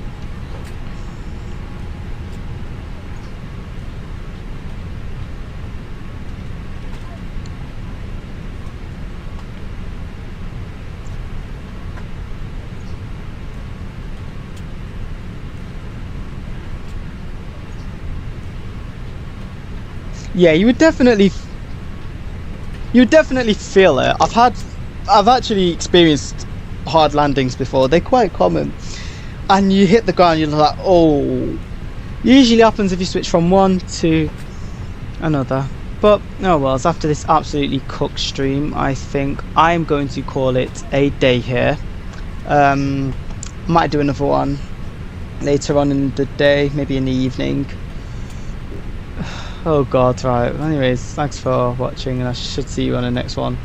Yeah, you would definitely feel it. I've actually experienced hard landings before. They're quite common, and you hit the ground, you're like, oh. Usually happens if you switch from one to another. But oh well, after this absolutely cooked stream, I think I'm going to call it a day here. Might do another one later on in the day, maybe in the evening. Oh god, right. Anyways, thanks for watching, and I should see you on the next one.